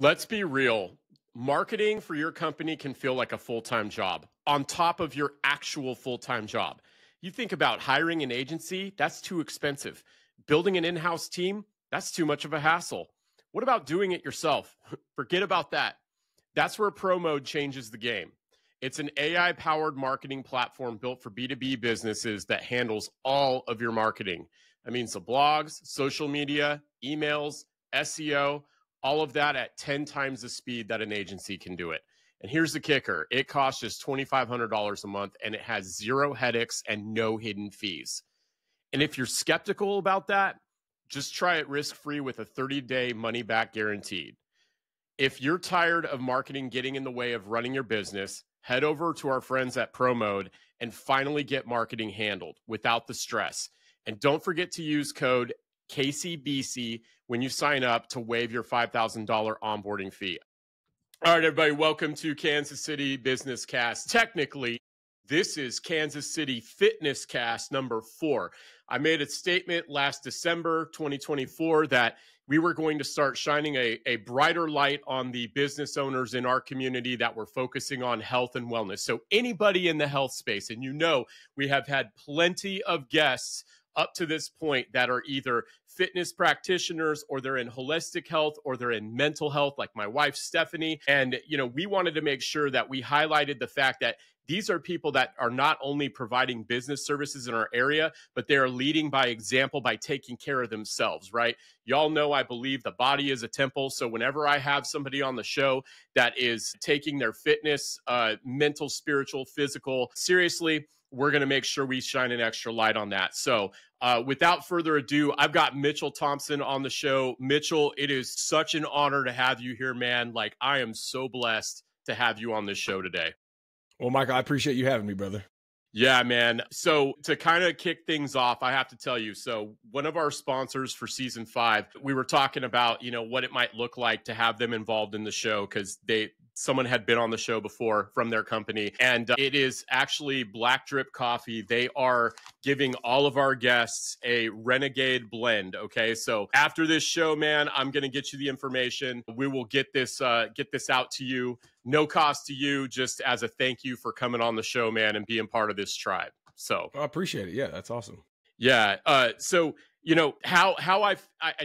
Let's be real. Marketing for your company can feel like a full-time job on top of your actual full-time job. You think about hiring an agency, that's too expensive. Building an in-house team, that's too much of a hassle. What about doing it yourself? Forget about that. That's where ProMode changes the game. It's an AI-powered marketing platform built for B2B businesses that handles all of your marketing. That means the blogs, social media, emails, SEO, all of that at 10 times the speed that an agency can do it. And here's the kicker. It costs just $2,500 a month, and it has zero headaches and no hidden fees. And if you're skeptical about that, just try it risk-free with a 30-day money-back guaranteed. If you're tired of marketing getting in the way of running your business, head over to our friends at ProMode and finally get marketing handled without the stress. And don't forget to use code KCBC when you sign up to waive your $5,000 onboarding fee. All right, everybody, welcome to Kansas City Business Cast. Technically, this is Kansas City Fitness Cast number 4. I made a statement last December 2024 that we were going to start shining a brighter light on the business owners in our community that were focusing on health and wellness. So anybody in the health space, and you know we have had plenty of guests up to this point that are either fitness practitioners or they're in holistic health or they're in mental health, like my wife, Stephanie. And, you know, we wanted to make sure that we highlighted the fact that these are people that are not only providing business services in our area, but they are leading by example by taking care of themselves, right? Y'all know I believe the body is a temple. So whenever I have somebody on the show that is taking their fitness, mental, spiritual, physical seriously, we're going to make sure we shine an extra light on that. So without further ado, I've got Mitchell Thompson on the show. Mitchell, it is such an honor to have you here, man. Like, I am so blessed to have you on this show today. Well, Michael, I appreciate you having me, brother. Yeah, man. So to kind of kick things off, I have to tell you, so one of our sponsors for season 5, we were talking about, you know, what it might look like to have them involved in the show because someone had been on the show before from their company. And it is actually Black Drip Coffee. They are giving all of our guests a Renegade blend. Okay. So after this show, man, I'm going to get you the information. We will get this out to you. No cost to you, just as a thank you for coming on the show, man, and being part of this tribe. So I appreciate it. Yeah, that's awesome. Yeah. So, you know, how I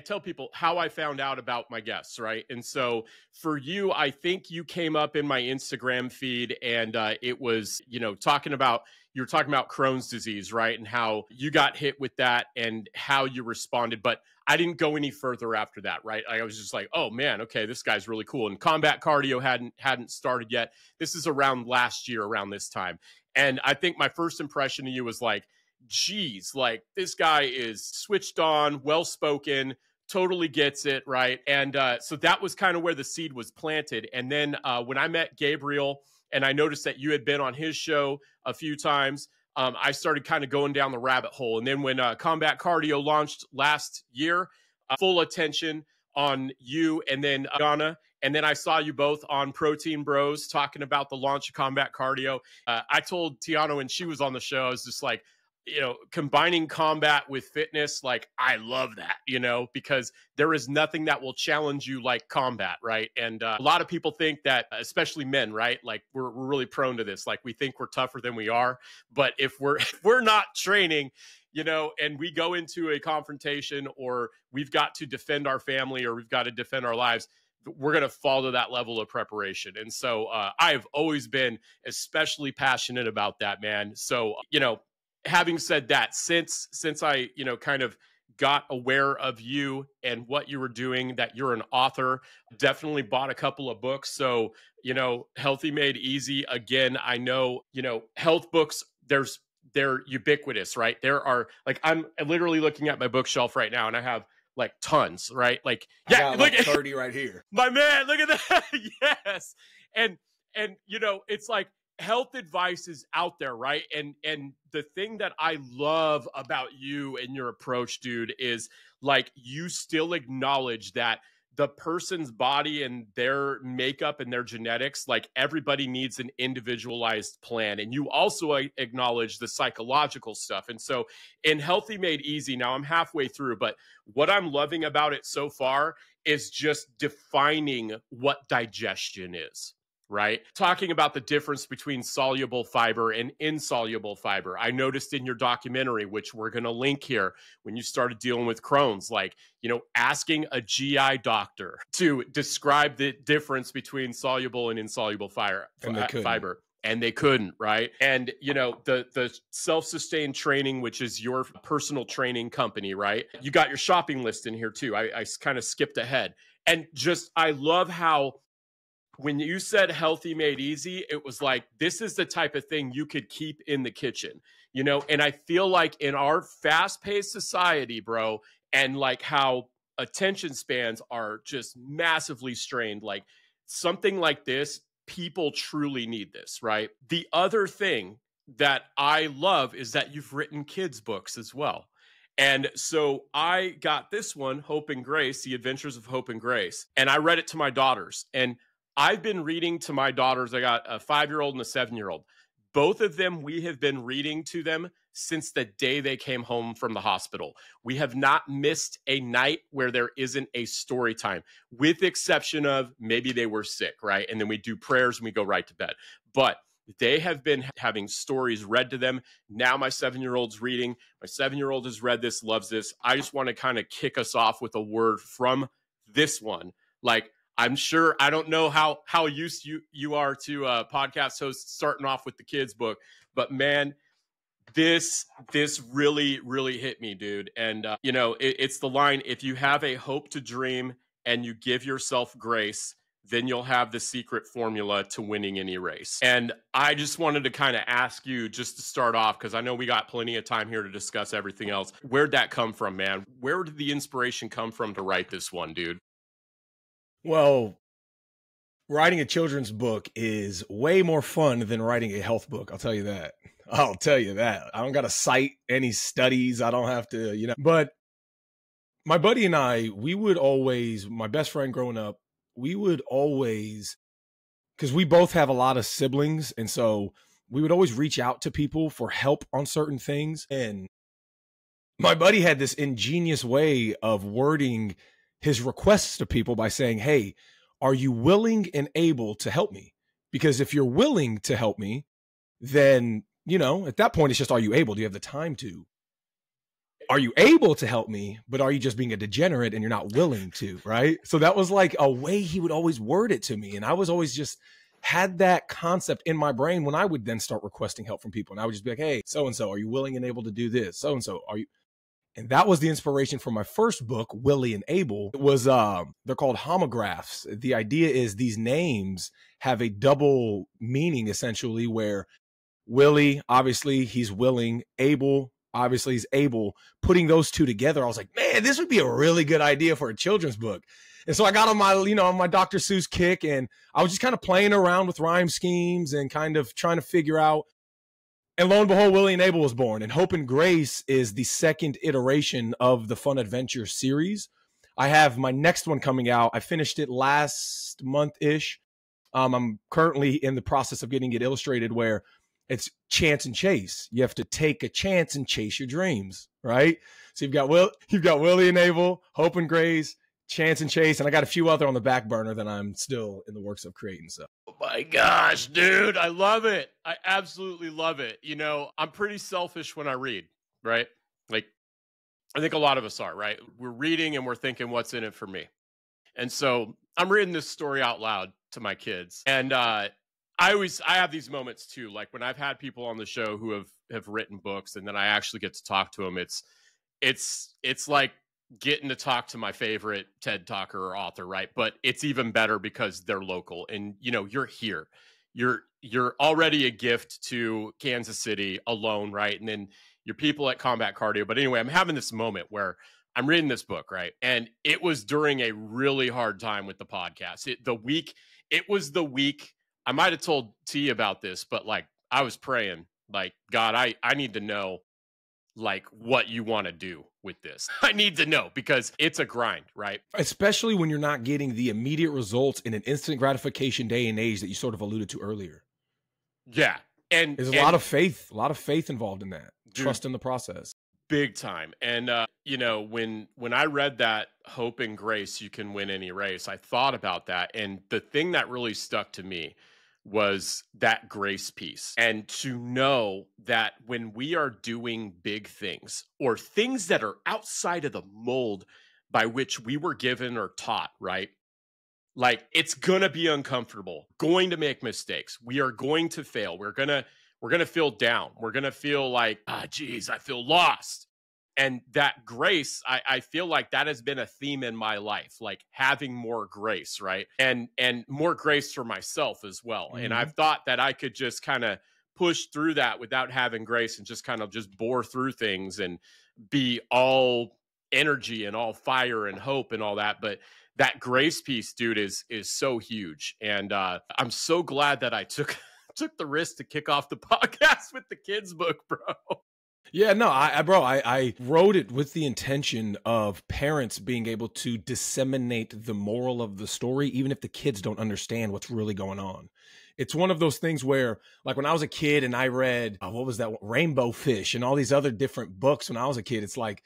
tell people how I found out about my guests, right? And so for you, I think you came up in my Instagram feed and it was, you know, you were talking about Crohn's disease, right? And how you got hit with that and how you responded. But I didn't go any further after that, right? I was just like, oh man, okay, this guy's really cool. And combat cardio hadn't started yet. This is around last year, around this time. And I think my first impression of you was like, geez, like this guy is switched on, well-spoken, totally gets it, right? And so that was kind of where the seed was planted. And then when I met Gabriel and I noticed that you had been on his show a few times, I started kind of going down the rabbit hole. And then when Combat Cardio launched last year, full attention on you and then Donna. And then I saw you both on Protein Bros talking about the launch of Combat Cardio. I told Tiana when she was on the show, I was just like, you know, combining combat with fitness, like, I love that, you know, because there is nothing that will challenge you like combat, right? And a lot of people think that, especially men, right? Like, we're really prone to this. Like, we think we're tougher than we are. But if we're not training, you know, and we go into a confrontation or we've got to defend our family or we've got to defend our lives, we're going to fall to that level of preparation. And so I have always been especially passionate about that, man. So, you know, having said that, since I, you know, kind of got aware of you and what you were doing, that you're an author, definitely bought a couple of books. So, you know, Healthy Made Easy. Again, I know, you know, health books, they're ubiquitous, right? There are, like, I'm literally looking at my bookshelf right now and I have like tons, right? Like, yeah, look at 30 right here. My man, look at that. Yes. And, you know, it's like, health advice is out there, right? And the thing that I love about you and your approach, dude, is like you still acknowledge that the person's body and their makeup and their genetics, like everybody needs an individualized plan. And you also acknowledge the psychological stuff. And so in Healthy Made Easy, now I'm halfway through, but what I'm loving about it so far is just defining what digestion is. Right? Talking about the difference between soluble fiber and insoluble fiber. I noticed in your documentary, which we're going to link here, when you started dealing with Crohn's, like, asking a GI doctor to describe the difference between soluble and insoluble fiber. And they couldn't, right? And, the self-sustained training, which is your personal training company, right? You got your shopping list in here too. I kind of skipped ahead. And I love how, when you said Healthy Made Easy, it was like, this is the type of thing you could keep in the kitchen, and I feel like in our fast-paced society, bro, and like how attention spans are just massively strained, like something like this, people truly need this, right? The other thing that I love is that you've written kids' books as well. And so I got this one, Hope and Grace, The Adventures of Hope and Grace, and I read it to my daughters. And I've been reading to my daughters. I got a 5-year-old and a 7-year-old. Both of them, we have been reading to them since the day they came home from the hospital. We have not missed a night where there isn't a story time, with exception of maybe they were sick, right? And then we do prayers and we go right to bed. But they have been having stories read to them. Now my 7-year-old's reading. My 7-year-old has read this, loves this. I just want to kind of kick us off with a word from this one. Like, I'm sure, I don't know how used you are to podcast hosts starting off with the kids book, but man, this really, really hit me, dude. And, it's the line, if you have a hope to dream and you give yourself grace, then you'll have the secret formula to winning any race. And I just wanted to kind of ask you, just to start off, because I know we got plenty of time here to discuss everything else. Where'd that come from, man? Where did the inspiration come from to write this one, dude? Well, writing a children's book is way more fun than writing a health book. I'll tell you that. I don't got to cite any studies. I don't have to, But my buddy and I, my best friend growing up, we would always, because we both have a lot of siblings. And so we would always reach out to people for help on certain things. And my buddy had this ingenious way of wording his requests to people by saying, hey, are you willing and able to help me? Because if you're willing to help me, then, at that point, it's just, are you able? Do you have the time to? Are you able to help me? But are you just being a degenerate and you're not willing to, right? So that was like a way he would always word it to me. And I was always just had that concept in my brain when I would then start requesting help from people. And I would just be like, hey, so-and-so, are you willing and able to do this? So-and-so, are you? And that was the inspiration for my first book, Willie and Able. It was, they're called homographs. The idea is these names have a double meaning, essentially, where Willie, obviously, he's willing. Able, obviously, he's able. Putting those two together, I was like, man, this would be a really good idea for a children's book. And so I got on my Dr. Seuss kick, and I was just kind of playing around with rhyme schemes and kind of trying to figure out. And lo and behold, Willie and Able was born. And Hope and Grace is the second iteration of the Fun Adventure series. I have my next one coming out. I finished it last month-ish. I'm currently in the process of getting it illustrated, where it's chance and chase. You have to take a chance and chase your dreams, right? So you've got Willie and Able, Hope and Grace, Chance and Chase, and I got a few other on the back burner that I'm still in the works of creating. So, oh my gosh, dude, I love it. I absolutely love it. I'm pretty selfish when I read, right? Like, I think a lot of us are, right? We're reading and we're thinking, what's in it for me? And so I'm reading this story out loud to my kids. And I have these moments too, like when I've had people on the show who have written books, and then I actually get to talk to them. It's like getting to talk to my favorite TED talker or author, right? But it's even better because they're local, and you're here. You're already a gift to Kansas City alone, right? And then your people at Combat Cardio. But anyway, I'm having this moment where I'm reading this book, right? And it was during a really hard time with the podcast. It was the week. I might have told T about this, but like I was praying, like, God, I need to know like what you want to do with this. I need to know because it's a grind, right? Especially when you're not getting the immediate results in an instant gratification day and age that you sort of alluded to earlier. Yeah. And there's a lot of faith involved in that. Dude, trust in the process. Big time. And, you know, when I read that hope and grace, you can win any race, I thought about that. And the thing that really stuck to me was that grace piece. And to know that when we are doing big things or things that are outside of the mold by which we were given or taught, right? Like, it's going to be uncomfortable, going to make mistakes. We are going to fail. We're going to feel down. We're going to feel like, geez, I feel lost. And that grace, I feel like that has been a theme in my life, like having more grace, right? And more grace for myself as well. Mm-hmm. And I've thought that I could just kind of push through that without having grace and just kind of just bore through things and be all energy and all fire and hope and all that. But that grace piece, dude, is so huge. And I'm so glad that I took the risk to kick off the podcast with the kids book, bro. Yeah, no, I wrote it with the intention of parents being able to disseminate the moral of the story, even if the kids don't understand what's really going on. It's one of those things where, like, when I was a kid and I read, what was that, Rainbow Fish and all these other different books when I was a kid, it's like,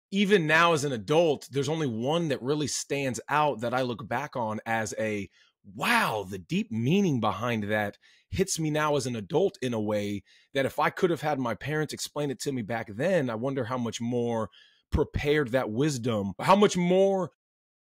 even now as an adult, there's only one that really stands out that I look back on as a, wow, the deep meaning behind that hits me now as an adult in a way that if I could have had my parents explain it to me back then, I wonder how much more prepared that wisdom, how much more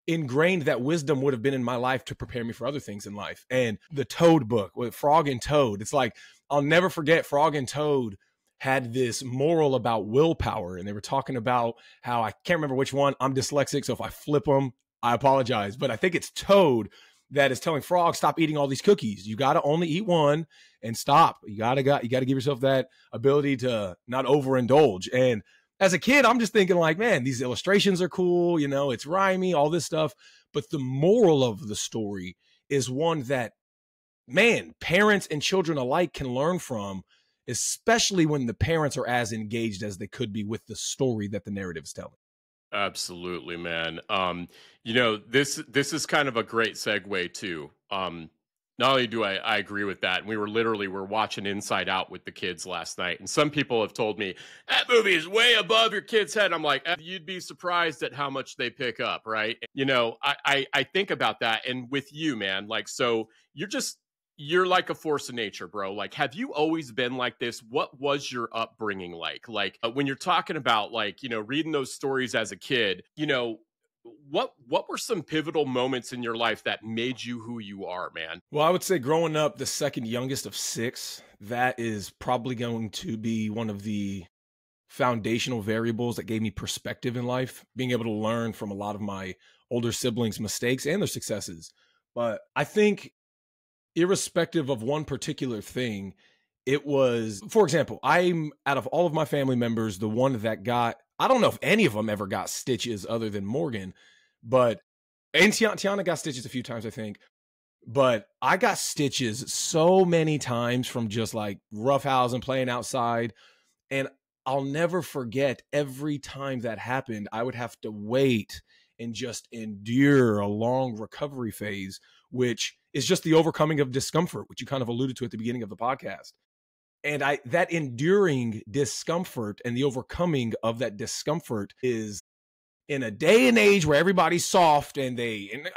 ingrained that wisdom would have been in my life to prepare me for other things in life. And the Toad book with Frog and Toad, it's like, I'll never forget Frog and Toad had this moral about willpower. And they were talking about how, I can't remember which one, I'm dyslexic, so if I flip them, I apologize. But I think it's Toad that is telling Frog, stop eating all these cookies. You got to only eat one and stop. You got to give yourself that ability to not overindulge. And as a kid, I'm just thinking like, man, these illustrations are cool. You know, it's rhymey, all this stuff. But the moral of the story is one that, man, parents and children alike can learn from, especially when the parents are as engaged as they could be with the story that the narrative is telling. Absolutely, man. You know, this is kind of a great segue too. Not only do I agree with that, and we're watching Inside Out with the kids last night, and some people have told me that movie is way above your kid's head. I'm like, you'd be surprised at how much they pick up, right? You know, I think about that, and with you, man, like, so you're like a force of nature, bro. Like, have you always been like this? What was your upbringing like? Like, when you're talking about, like, you know, reading those stories as a kid, you know, what were some pivotal moments in your life that made you who you are, man? Well, I would say growing up the second youngest of 6, that is probably going to be one of the foundational variables that gave me perspective in life, being able to learn from a lot of my older siblings' mistakes and their successes. But I think, irrespective of one particular thing, it was, for example, I'm, out of all of my family members, the one that got, I don't know if any of them ever got stitches other than Morgan, and Tiana got stitches a few times, I think. But I got stitches so many times from just like roughhousing, playing outside. And I'll never forget, every time that happened, I would have to wait and just endure a long recovery phase, which is just the overcoming of discomfort, which you kind of alluded to at the beginning of the podcast. And that enduring discomfort and the overcoming of that discomfort is, in a day and age where everybody's soft, and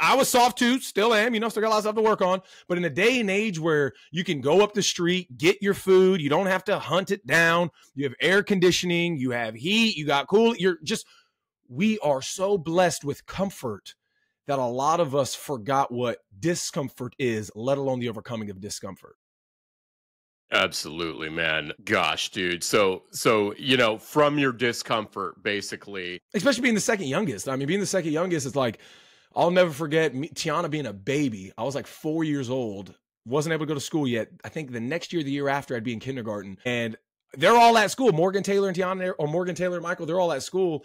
I was soft too, still am, you know, still got a lot of stuff to work on. But in a day and age where you can go up the street, get your food, you don't have to hunt it down, you have air conditioning, you have heat, you got cool, we are so blessed with comfort that a lot of us forgot what discomfort is, let alone the overcoming of discomfort. Absolutely, man. Gosh, dude. So, you know, from your discomfort, basically. Especially being the second youngest. I mean, being the second youngest, it's like, I'll never forget Tiana being a baby. I was like 4 years old, wasn't able to go to school yet. I think the next year, the year after, I'd be in kindergarten. And they're all at school. Morgan Taylor and Tiana, or Morgan Taylor and Michael, they're all at school.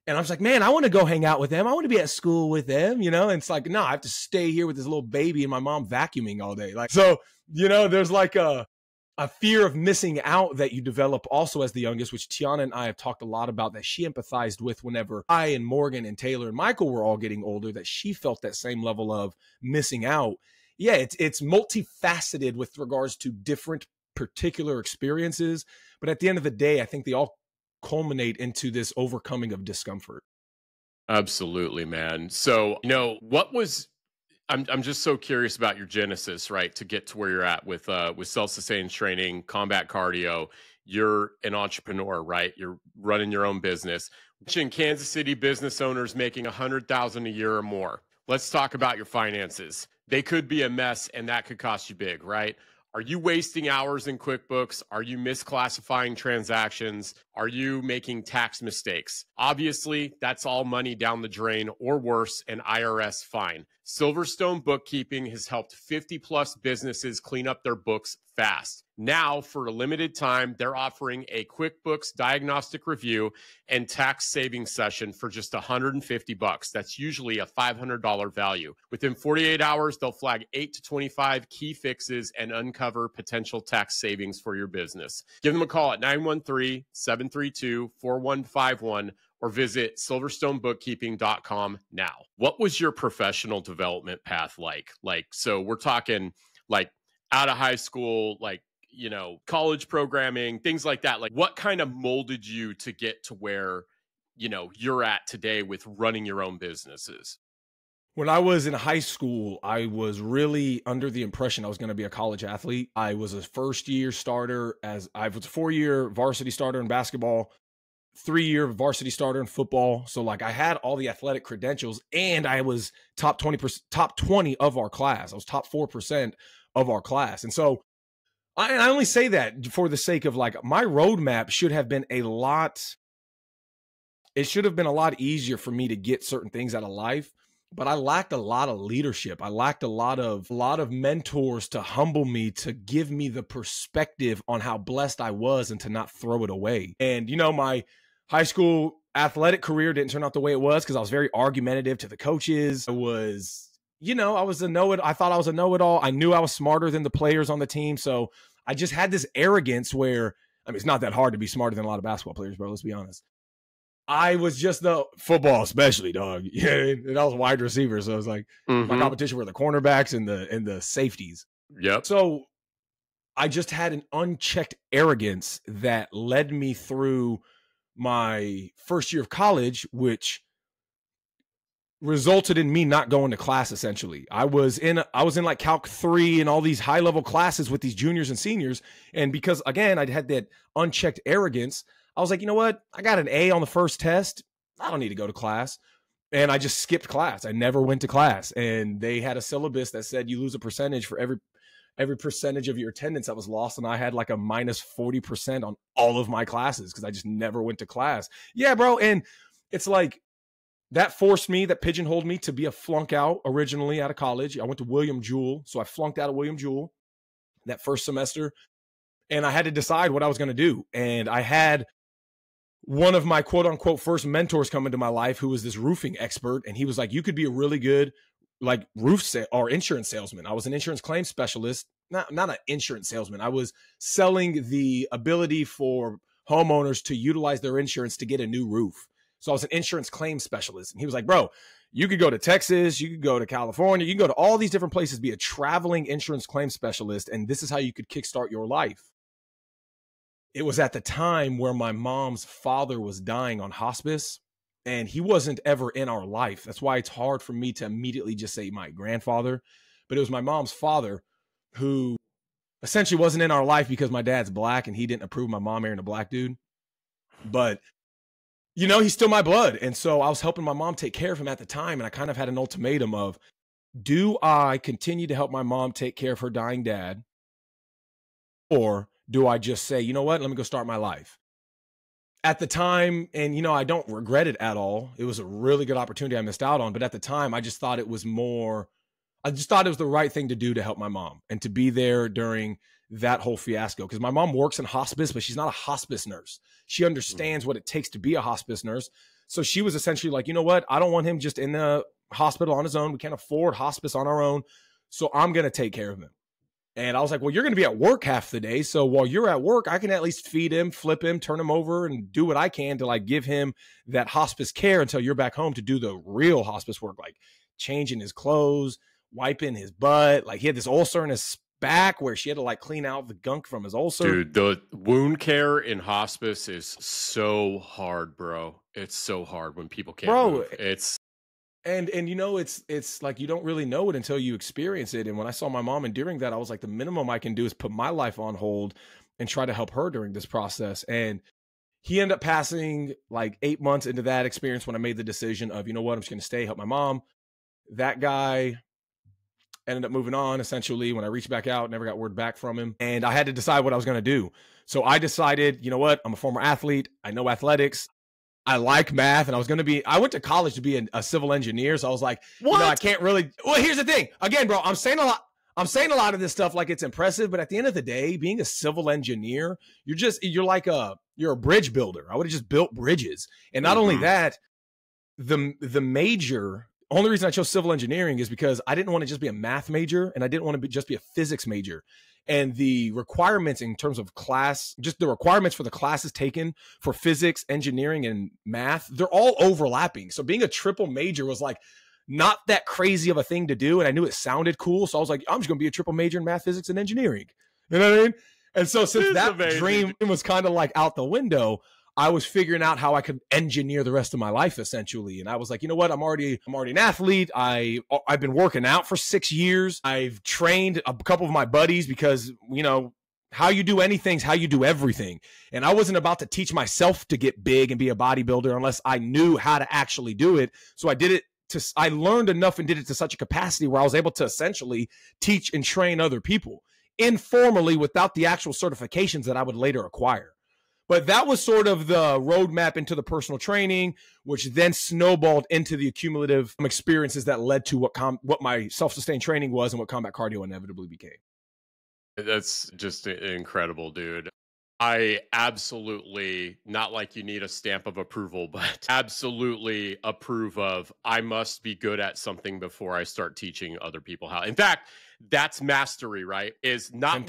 And I was like, man, I want to go hang out with them. I want to be at school with them, you know? And it's like, no, I have to stay here with this little baby and my mom vacuuming all day. Like, so, you know, there's like a fear of missing out that you develop also as the youngest, which Tiana and I have talked a lot about, that she empathized with whenever I and Morgan and Taylor and Michael were all getting older, that she felt that same level of missing out. Yeah, it's multifaceted with regards to different particular experiences. But at the end of the day, I think they all culminate into this overcoming of discomfort. Absolutely, man. So, I'm just so curious about your genesis, right? To get to where you're at with self-sustained training, combat cardio. You're an entrepreneur, right? You're running your own business. In Kansas City, business owners making $100,000 a year or more. Let's talk about your finances. They could be a mess, and that could cost you big, right? Are you wasting hours in QuickBooks? Are you misclassifying transactions? Are you making tax mistakes? Obviously, that's all money down the drain, or worse, an IRS fine. Silverstone Bookkeeping has helped 50 plus businesses clean up their books fast. Now, for a limited time, they're offering a QuickBooks diagnostic review and tax savings session for just $150. That's usually a $500 value. Within 48 hours, they'll flag 8 to 25 key fixes and uncover potential tax savings for your business. Give them a call at 913-732-4151 or visit silverstonebookkeeping.com now. What was your professional development path like? So we're talking like out of high school, college programming, things like that. Like, what kind of molded you to get to where, you're at today with running your own businesses? When I was in high school, I was really under the impression I was going to be a college athlete. I was a first-year starter I was a 4-year varsity starter in basketball, 3-year varsity starter in football. So I had all the athletic credentials, and I was top 20 of our class. I was top 4% of our class. And so I only say that for the sake of my roadmap should have been a lot easier for me to get certain things out of life, but I lacked a lot of leadership. I lacked a lot of mentors to humble me, to give me the perspective on how blessed I was and to not throw it away. And, my high school athletic career didn't turn out the way it was because I was very argumentative to the coaches. I was I thought I was a know-it-all. I knew I was smarter than the players on the team. So I just had this arrogance where, it's not that hard to be smarter than a lot of basketball players, bro. Let's be honest. I was just the football, especially, dog. Yeah, and I was wide receiver. So it was my competition were the cornerbacks and the safeties. Yep. So I just had an unchecked arrogance that led me through my first year of college, which resulted in me not going to class. Essentially, I was in Calc 3 and all these high level classes with these juniors and seniors. And because again, I'd had that unchecked arrogance, I was like, you know what? I got an A on the first test. I don't need to go to class. And I just skipped class. I never went to class. And they had a syllabus that said you lose a percentage for every percentage of your attendance that was lost. And I had a minus 40% on all of my classes because I just never went to class. Yeah, bro. And it's that pigeonholed me to be a flunk out originally out of college. I went to William Jewell. So I flunked out of William Jewell that first semester. And I had to decide what I was going to do. And I had one of my quote unquote first mentors come into my life who was this roofing expert. And he was like, you could be a really good or insurance salesman. I was an insurance claim specialist, not an insurance salesman. I was selling the ability for homeowners to utilize their insurance to get a new roof. So I was an insurance claim specialist. And he was like, bro, you could go to Texas, you could go to California, you can go to all these different places, be a traveling insurance claim specialist. And this is how you could kickstart your life. It was at the time where my mom's father was dying on hospice, and he wasn't ever in our life. That's why it's hard for me to immediately just say my grandfather, but it was my mom's father who essentially wasn't in our life because my dad's black and he didn't approve my mom marrying a black dude. But, he's still my blood. And so I was helping my mom take care of him at the time. And I kind of had an ultimatum of, do I continue to help my mom take care of her dying dad? Or do I just say, you know what, let me go start my life? At the time, and I don't regret it at all. It was a really good opportunity I missed out on. But at the time, I just thought it was the right thing to do to help my mom and to be there during that whole fiasco. Because my mom works in hospice, but she's not a hospice nurse. She understands what it takes to be a hospice nurse. So she was essentially like, you know what, I don't want him just in the hospital on his own. We can't afford hospice on our own. So I'm going to take care of him. And I was like, well, you're going to be at work half the day. So while you're at work, I can at least feed him, flip him, turn him over, and do what I can to like give him that hospice care until you're back home to do the real hospice work, like changing his clothes, wiping his butt. Like he had this ulcer in his back where she had to like clean out the gunk from his ulcer. Dude, the wound care in hospice is so hard, bro. It's so hard when people can't move. It's And you know, it's like you don't really know it until you experience it. And when I saw my mom enduring that, I was like, the minimum I can do is put my life on hold and try to help her during this process. And he ended up passing like 8 months into that experience when I made the decision of, you know what, I'm just going to stay, help my mom. That guy ended up moving on, essentially. When I reached back out, never got word back from him. And I had to decide what I was going to do. So I decided, you know what, I'm a former athlete. I know athletics. I like math, and I went to college to be a civil engineer. So I was like, what? You know, I can't really, well, here's the thing. Again, bro, I'm saying a lot of this stuff like it's impressive, but at the end of the day, being a civil engineer, you're a bridge builder. I would have just built bridges. And not only that, the only reason I chose civil engineering is because I didn't want to just be a math major, and I didn't want to just be a physics major. And the requirements in terms of class, just the requirements for the classes taken for physics, engineering, and math, they're all overlapping. So being a triple major was like not that crazy of a thing to do. And I knew it sounded cool. So I was like, I'm just going to be a triple major in math, physics, and engineering. You know what I mean? And so since that dream was kind of like out the window, I was figuring out how I could engineer the rest of my life, essentially. And I was like, you know what? I'm already an athlete. I've been working out for 6 years. I've trained a couple of my buddies because, you know, how you do anything's how you do everything. And I wasn't about to teach myself to get big and be a bodybuilder unless I knew how to actually do it. So I learned enough and did it to such a capacity where I was able to essentially teach and train other people informally without the actual certifications that I would later acquire. But that was sort of the roadmap into the personal training, which then snowballed into the accumulative experiences that led to what my self-sustained training was and what combat cardio inevitably became. That's just incredible, dude. I absolutely, not like you need a stamp of approval, but absolutely approve of, I must be good at something before I start teaching other people how. In fact, that's mastery, right? Is not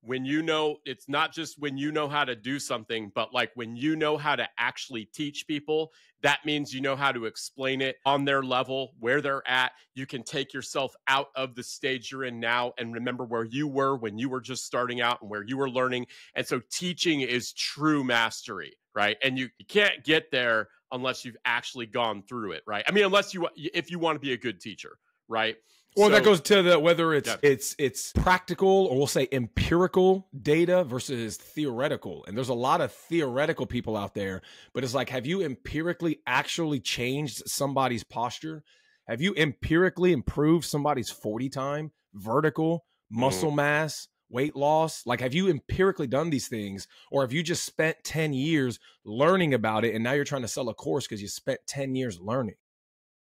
when you know, it's not just when you know how to do something, but like when you know how to actually teach people, that means you know how to explain it on their level, where they're at. You can take yourself out of the stage you're in now and remember where you were when you were just starting out and where you were learning. And so teaching is true mastery, right? And you can't get there unless you've actually gone through it, right? I mean, if you want to be a good teacher, right? Well, that goes to whether it's practical or we'll say empirical data versus theoretical. And there's a lot of theoretical people out there, but it's like, have you empirically actually changed somebody's posture? Have you empirically improved somebody's 40 time, vertical, muscle mass, weight loss? Like, have you empirically done these things, or have you just spent 10 years learning about it and now you're trying to sell a course because you spent 10 years learning?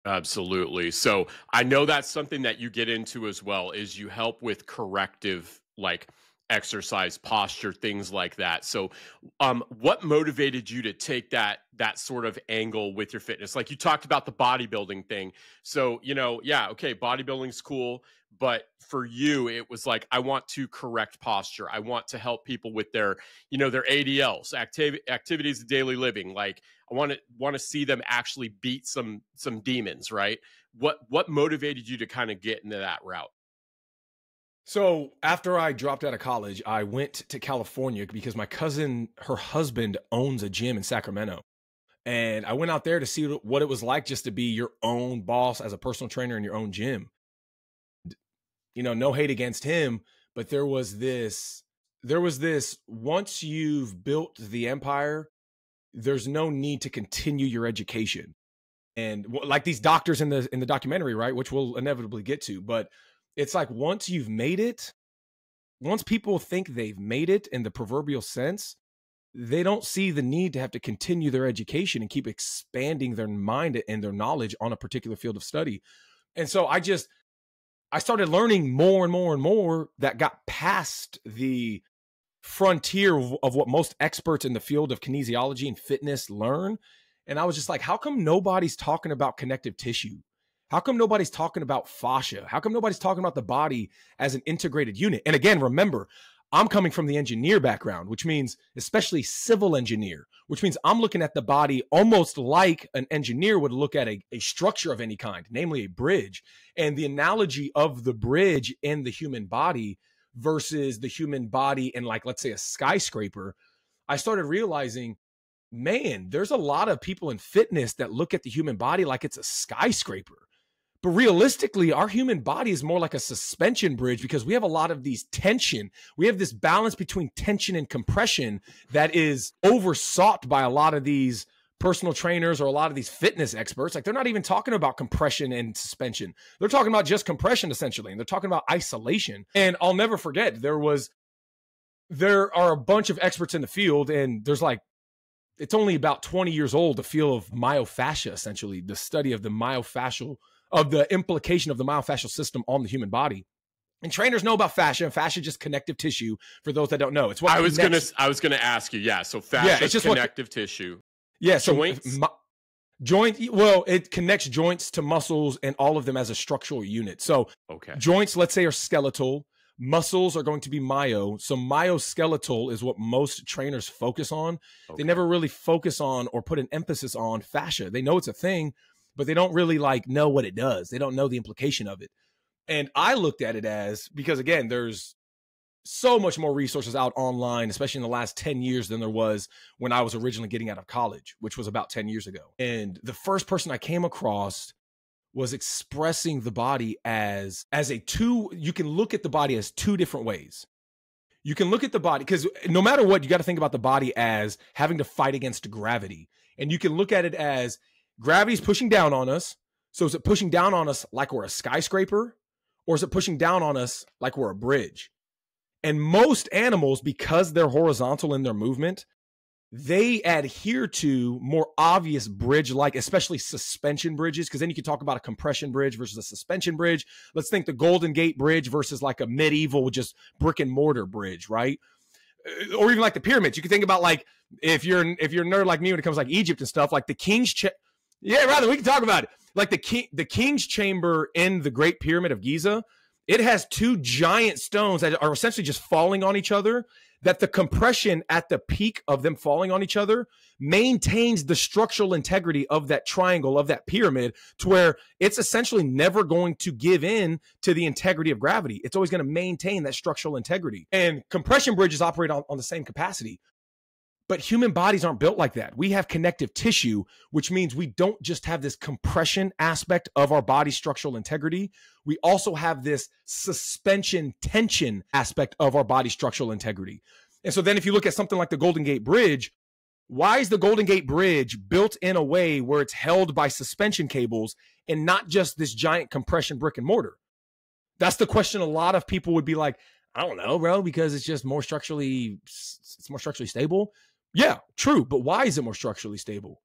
Absolutely. So I know that's something that you get into as well, is you help with corrective, like exercise, posture, things like that. So what motivated you to take that sort of angle with your fitness? Like you talked about the bodybuilding thing. So, you know, yeah, okay, bodybuilding's cool. But for you, it was like, I want to correct posture. I want to help people with their, you know, their ADLs, activities of daily living. Like I want to see them actually beat some demons, right? What motivated you to kind of get into that route? So after I dropped out of college, I went to California because my cousin, her husband owns a gym in Sacramento. And I went out there to see what it was like just to be your own boss as a personal trainer in your own gym. You know, no hate against him, but there was this, once you've built the empire, there's no need to continue your education. And like these doctors in the documentary, right, which we'll inevitably get to, but it's like once you've made it, once people think they've made it in the proverbial sense, they don't see the need to have to continue their education and keep expanding their mind and their knowledge on a particular field of study. And so I started learning more and more and more that got past the frontier of what most experts in the field of kinesiology and fitness learn. And I was just like, how come nobody's talking about connective tissue? How come nobody's talking about fascia? How come nobody's talking about the body as an integrated unit? And again, remember, I'm coming from the engineer background, which means especially civil engineer, which means I'm looking at the body almost like an engineer would look at a structure of any kind, namely a bridge. And the analogy of the bridge in the human body versus the human body in, like, let's say a skyscraper, I started realizing, man, there's a lot of people in fitness that look at the human body like it's a skyscraper. But realistically, our human body is more like a suspension bridge because we have a lot of these tension. We have this balance between tension and compression that is oversought by a lot of these personal trainers or a lot of these fitness experts. Like, they're not even talking about compression and suspension. They're talking about just compression, essentially. And they're talking about isolation. And I'll never forget, there are a bunch of experts in the field, and there's like, it's only about 20 years old, the field of myofascia, essentially, the study of the myofascial, of the implication of the myofascial system on the human body. And trainers know about fascia, and fascia is just connective tissue. For those that don't know, it's what I was gonna ask you. Yeah, so fascia is just connective tissue. Yeah, so joints. Well, it connects joints to muscles and all of them as a structural unit. So joints, let's say, are skeletal. Muscles are going to be myo. So myoskeletal is what most trainers focus on. They never really focus on or put an emphasis on fascia. They know it's a thing, but they don't really know what it does. They don't know the implication of it. And I looked at it as, because again, there's so much more resources out online, especially in the last 10 years than there was when I was originally getting out of college, which was about 10 years ago. And the first person I came across was expressing the body as you can look at the body as two different ways. You can look at the body, because no matter what, you got to think about the body as having to fight against gravity. And you can look at it as gravity's pushing down on us. So is it pushing down on us like we're a skyscraper, or is it pushing down on us like we're a bridge? And most animals, because they're horizontal in their movement, they adhere to more obvious bridge-like, especially suspension bridges, because then you can talk about a compression bridge versus a suspension bridge. Let's think the Golden Gate Bridge versus like a medieval just brick and mortar bridge, right? Or even like the pyramids. You can think about, like, if you're a nerd like me when it comes to like Egypt and stuff, like the King's we can talk about it. Like the King's Chamber in the Great Pyramid of Giza, it has two giant stones that are essentially just falling on each other, that the compression at the peak of them falling on each other maintains the structural integrity of that triangle, of that pyramid, to where it's essentially never going to give in to the integrity of gravity. It's always going to maintain that structural integrity. And compression bridges operate on the same capacity. But human bodies aren't built like that. We have connective tissue, which means we don't just have this compression aspect of our body's structural integrity. We also have this suspension tension aspect of our body's structural integrity. And so then if you look at something like the Golden Gate Bridge, why is the Golden Gate Bridge built in a way where it's held by suspension cables and not just this giant compression brick and mortar? That's the question a lot of people would be like, I don't know, bro, because it's more structurally stable. Yeah, true. But why is it more structurally stable?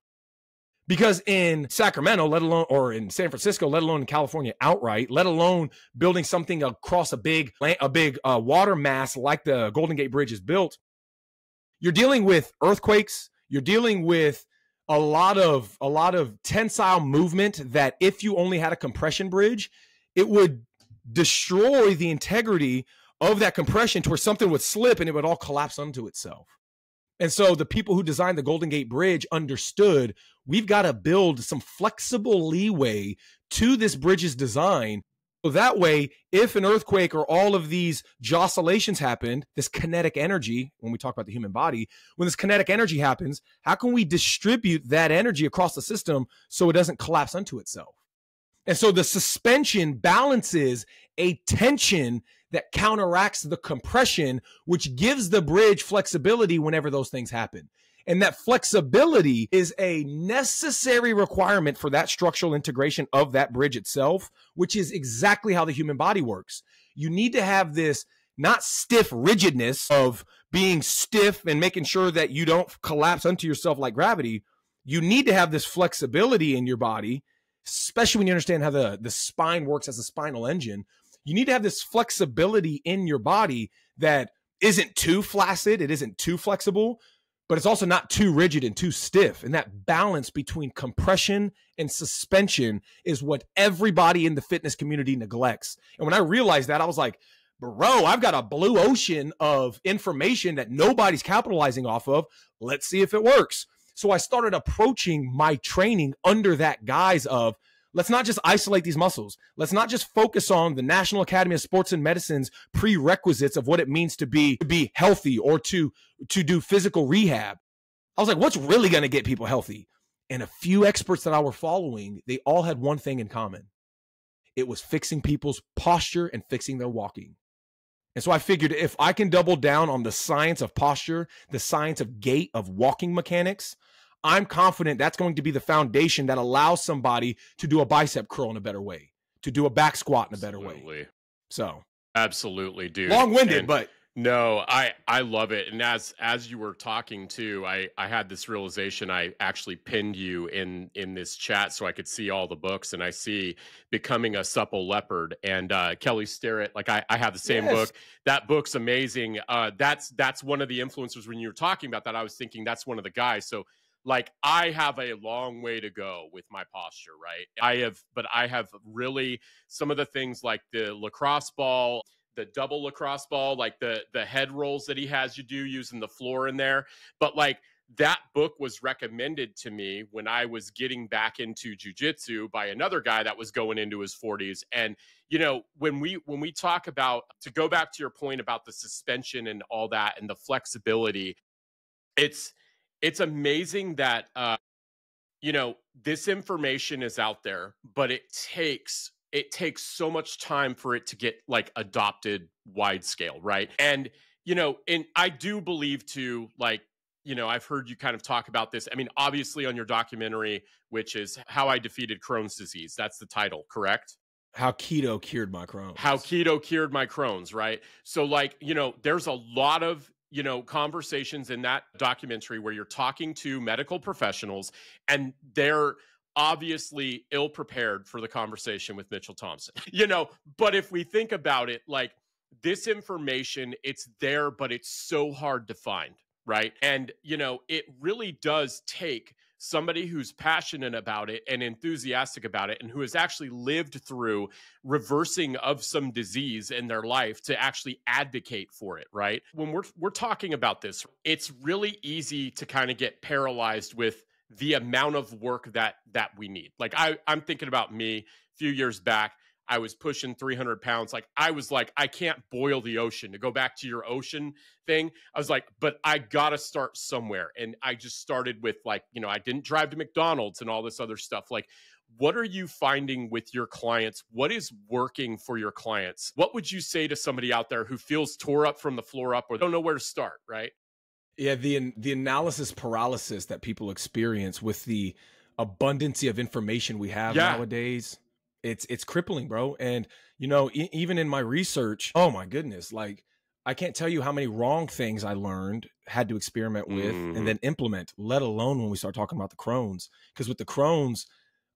Because in Sacramento, let alone, or in San Francisco, let alone in California outright, let alone building something across a big water mass like the Golden Gate Bridge is built, you're dealing with earthquakes. You're dealing with a lot of tensile movement that if you only had a compression bridge, it would destroy the integrity of that compression to where something would slip and it would all collapse onto itself. And so the people who designed the Golden Gate Bridge understood we've got to build some flexible leeway to this bridge's design. So that way, if an earthquake or all of these jostulations happened, this kinetic energy, when we talk about the human body, when this kinetic energy happens, how can we distribute that energy across the system so it doesn't collapse onto itself? And so the suspension balances a tension that counteracts the compression, which gives the bridge flexibility whenever those things happen. And that flexibility is a necessary requirement for that structural integration of that bridge itself, which is exactly how the human body works. You need to have this not stiff rigidness of being stiff and making sure that you don't collapse onto yourself like gravity. You need to have this flexibility in your body, especially when you understand how the spine works as a spinal engine. You need to have this flexibility in your body that isn't too flaccid, it isn't too flexible, but it's also not too rigid and too stiff. And that balance between compression and suspension is what everybody in the fitness community neglects. And when I realized that, I was like, bro, I've got a blue ocean of information that nobody's capitalizing off of. Let's see if it works. So I started approaching my training under that guise of, let's not just isolate these muscles. Let's not just focus on the National Academy of Sports and Medicine's prerequisites of what it means to be healthy or to do physical rehab. I was like, what's really going to get people healthy? And a few experts that I were following, they all had one thing in common. It was fixing people's posture and fixing their walking. And so I figured if I can double down on the science of posture, the science of gait, of walking mechanics, I'm confident that's going to be the foundation that allows somebody to do a bicep curl in a better way, to do a back squat in a better way. So absolutely, dude. Long-winded, but no, I love it. And as you were talking too, I had this realization. I actually pinned you in this chat so I could see all the books, and I see Becoming a Supple Leopard and Kelly Starrett. Like I have the same book. That book's amazing. That's one of the influencers. When you were talking about that, I was thinking that's one of the guys. So like I have a long way to go with my posture, right? I have really some of the things like the lacrosse ball, the double lacrosse ball, like the head rolls that he has you do using the floor in there. But like that book was recommended to me when I was getting back into jujitsu by another guy that was going into his 40s. And, you know, when we talk about, to go back to your point about the suspension and all that and the flexibility, it's amazing that, you know, this information is out there, but it takes so much time for it to get like adopted wide scale, right? And, you know, and I do believe too, like, you know, I've heard you kind of talk about this. I mean, obviously on your documentary, which is How I Defeated Crohn's Disease. That's the title, correct? How keto cured my Crohn's. How keto cured my Crohn's, right? So like, you know, there's a lot of, you know, conversations in that documentary where you're talking to medical professionals and they're obviously ill prepared for the conversation with Mitchell Thompson, you know, but if we think about it, like this information, it's there, but it's so hard to find, right? And, you know, it really does take somebody who's passionate about it and enthusiastic about it and who has actually lived through reversing of some disease in their life to actually advocate for it, right? When we're talking about this, it's really easy to kind of get paralyzed with the amount of work that we need. Like I'm thinking about me a few years back, I was pushing 300 pounds. Like I was like, I can't boil the ocean. To go back to your ocean thing, I was like, but I got to start somewhere. And I just started with like, you know, I didn't drive to McDonald's and all this other stuff. Like, what are you finding with your clients? What is working for your clients? What would you say to somebody out there who feels tore up from the floor up or don't know where to start, right? Yeah, the analysis paralysis that people experience with the abundance of information we have nowadays, it's crippling, bro. And, you know, even in my research, oh my goodness, like I can't tell you how many wrong things I learned, had to experiment with and then implement, let alone when we start talking about the Crohn's. Because with the Crohn's,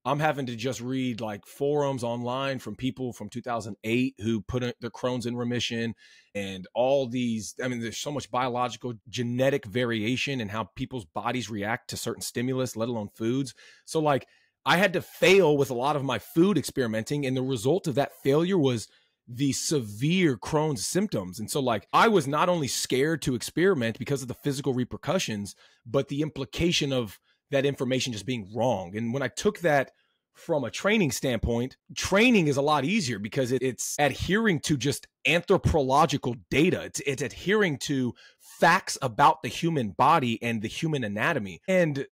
I'm having to just read like forums online from people from 2008 who put their Crohn's in remission and all these. I mean, there's so much biological genetic variation in how people's bodies react to certain stimulus, let alone foods. So like I had to fail with a lot of my food experimenting. And the result of that failure was the severe Crohn's symptoms. And so like I was not only scared to experiment because of the physical repercussions, but the implication of that information just being wrong. And when I took that from a training standpoint, training is a lot easier because it's adhering to just anthropological data. It's adhering to facts about the human body and the human anatomy. And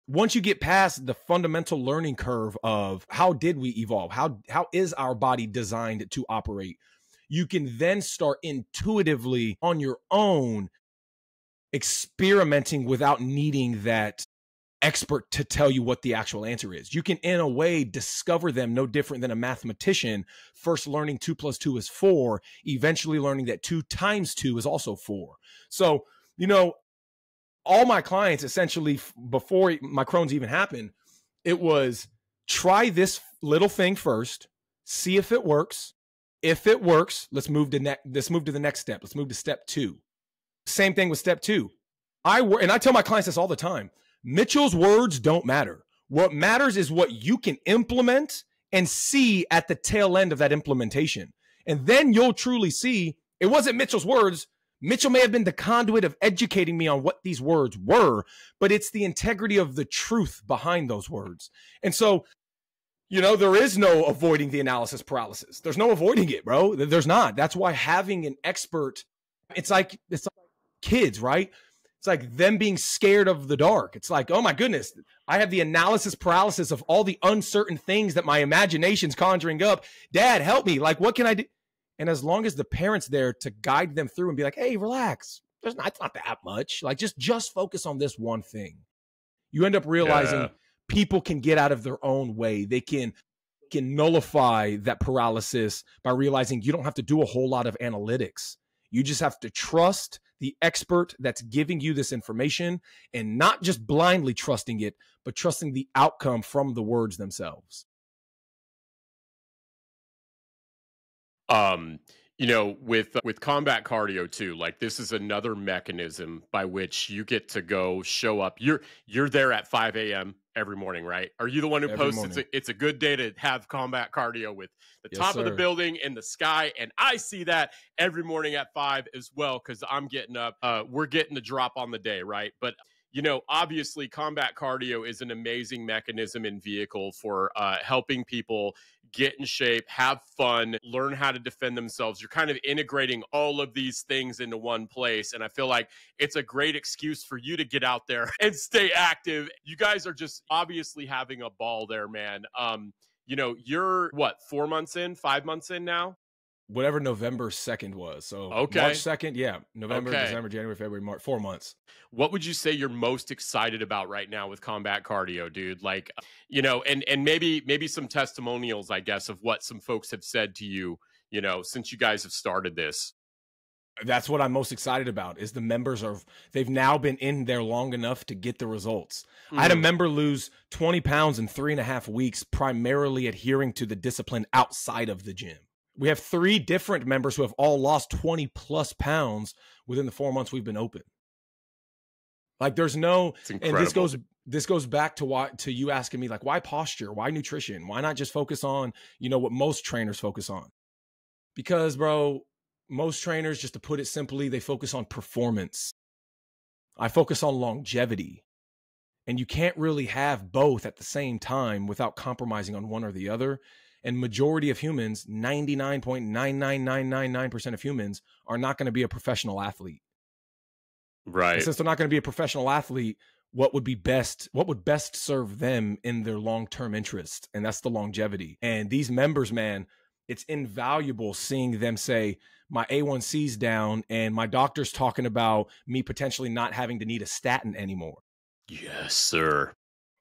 once you get past the fundamental learning curve of how did we evolve, how is our body designed to operate, you can then start intuitively on your own experimenting without needing that expert to tell you what the actual answer is. You can, in a way, discover them no different than a mathematician, first learning 2 + 2 is 4, eventually learning that 2 × 2 is also 4. So, you know, all my clients essentially, before my Crohn's even happened, it was try this little thing first, see if it works. If it works, let's move to the next step. Let's move to step 2. Same thing with step 2. And I tell my clients this all the time. Mitchell's words don't matter. What matters is what you can implement and see at the tail end of that implementation. And then you'll truly see it wasn't Mitchell's words. Mitchell may have been the conduit of educating me on what these words were, but it's the integrity of the truth behind those words. And so, there is no avoiding the analysis paralysis. There's no avoiding it, bro. There's not. That's why having an expert, it's like kids, right? It's like them being scared of the dark. It's like, oh my goodness, I have the analysis paralysis of all the uncertain things that my imagination's conjuring up. Dad, help me. Like, what can I do? And as long as the parent's there to guide them through and be like, hey, relax. It's not that much. Like, just focus on this one thing. You end up realizing people can get out of their own way. They can nullify that paralysis by realizing you don't have to do a whole lot of analytics. You just have to trust the expert that's giving you this information, and not just blindly trusting it, but trusting the outcome from the words themselves. With combat cardio too, like this is another mechanism by which you get to go show up. You're there at 5 a.m. every morning, right? Are you the one who posts it's a good day to have combat cardio with the top of the building in the sky? And I see that every morning at 5 as well, because I'm getting up. We're getting the drop on the day, right? But obviously combat cardio is an amazing mechanism and vehicle for helping people get in shape, have fun, learn how to defend themselves. You're kind of integrating all of these things into one place. And I feel like it's a great excuse for you to get out there and stay active. You guys are just obviously having a ball there, man. You're what, 4 months in, 5 months in now? Whatever November 2nd was. So March 2nd, yeah. November, December, January, February, March, 4 months. What would you say you're most excited about right now with combat cardio, dude? Like, and maybe some testimonials, I guess, of what some folks have said to you, since you guys have started this. That's what I'm most excited about is the members they've now been in there long enough to get the results. I had a member lose 20 pounds in 3.5 weeks, primarily adhering to the discipline outside of the gym. We have 3 different members who have all lost 20 plus pounds within the 4 months we've been open. Like there's no, and this goes back to you asking me like, why posture? Why nutrition? Why not just focus on, what most trainers focus on? Because bro, most trainers, just to put it simply, they focus on performance. I focus on longevity. And you can't really have both at the same time without compromising on one or the other. And majority of humans, 99.99999% of humans are not going to be a professional athlete. Right. And since they're not going to be a professional athlete, what would best serve them in their long-term interest? And that's the longevity. And these members, man, it's invaluable seeing them say, my A1C's down and my doctor's talking about me potentially not having to need a statin anymore. Yes, sir.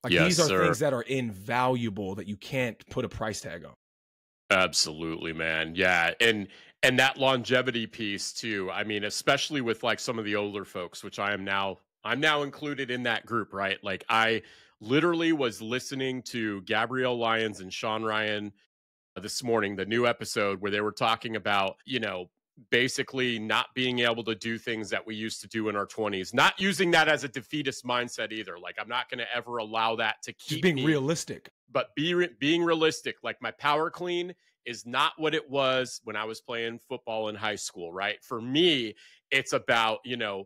Like these are things that are invaluable that you can't put a price tag on. Absolutely, man. Yeah. And that longevity piece too. I mean, especially with like some of the older folks, which I'm now included in that group, right? Like I literally was listening to Gabrielle Lyons and Sean Ryan this morning, the new episode where they were talking about, basically not being able to do things that we used to do in our 20s, not using that as a defeatist mindset either. Like I'm not going to ever allow that to keep just being realistic, but being realistic. Like my power clean is not what it was when I was playing football in high school, right? For me, it's about,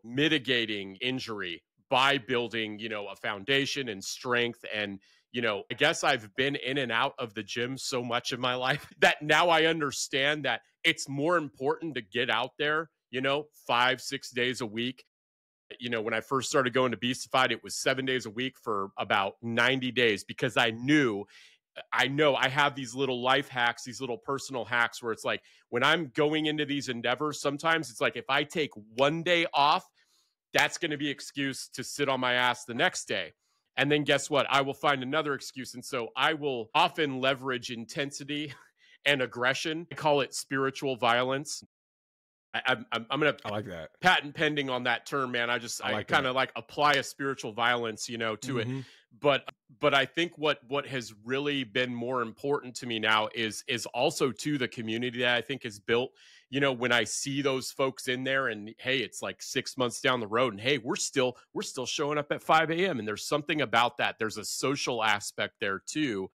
mitigating injury by building, a foundation and strength. And, I guess I've been in and out of the gym so much of my life that now I understand that it's more important to get out there, 5-6 days a week. When I first started going to Beastified, it was 7 days a week for about 90 days because I know I have these little life hacks, these little personal hacks where it's like when I'm going into these endeavors, sometimes it's like if I take one day off, that's going to be an excuse to sit on my ass the next day. And then guess what? I will find another excuse. And so I will often leverage intensity and aggression. I call it spiritual violence. I'm going I to like that. patent pending on that term, man. I kind of like apply a spiritual violence, you know, to it. But I think what has really been more important to me now is also to the community that I think is built. You know, when I see those folks in there and hey, it's like 6 months down the road and hey, we're still showing up at 5 a.m. And there's something about that. There's a social aspect there too.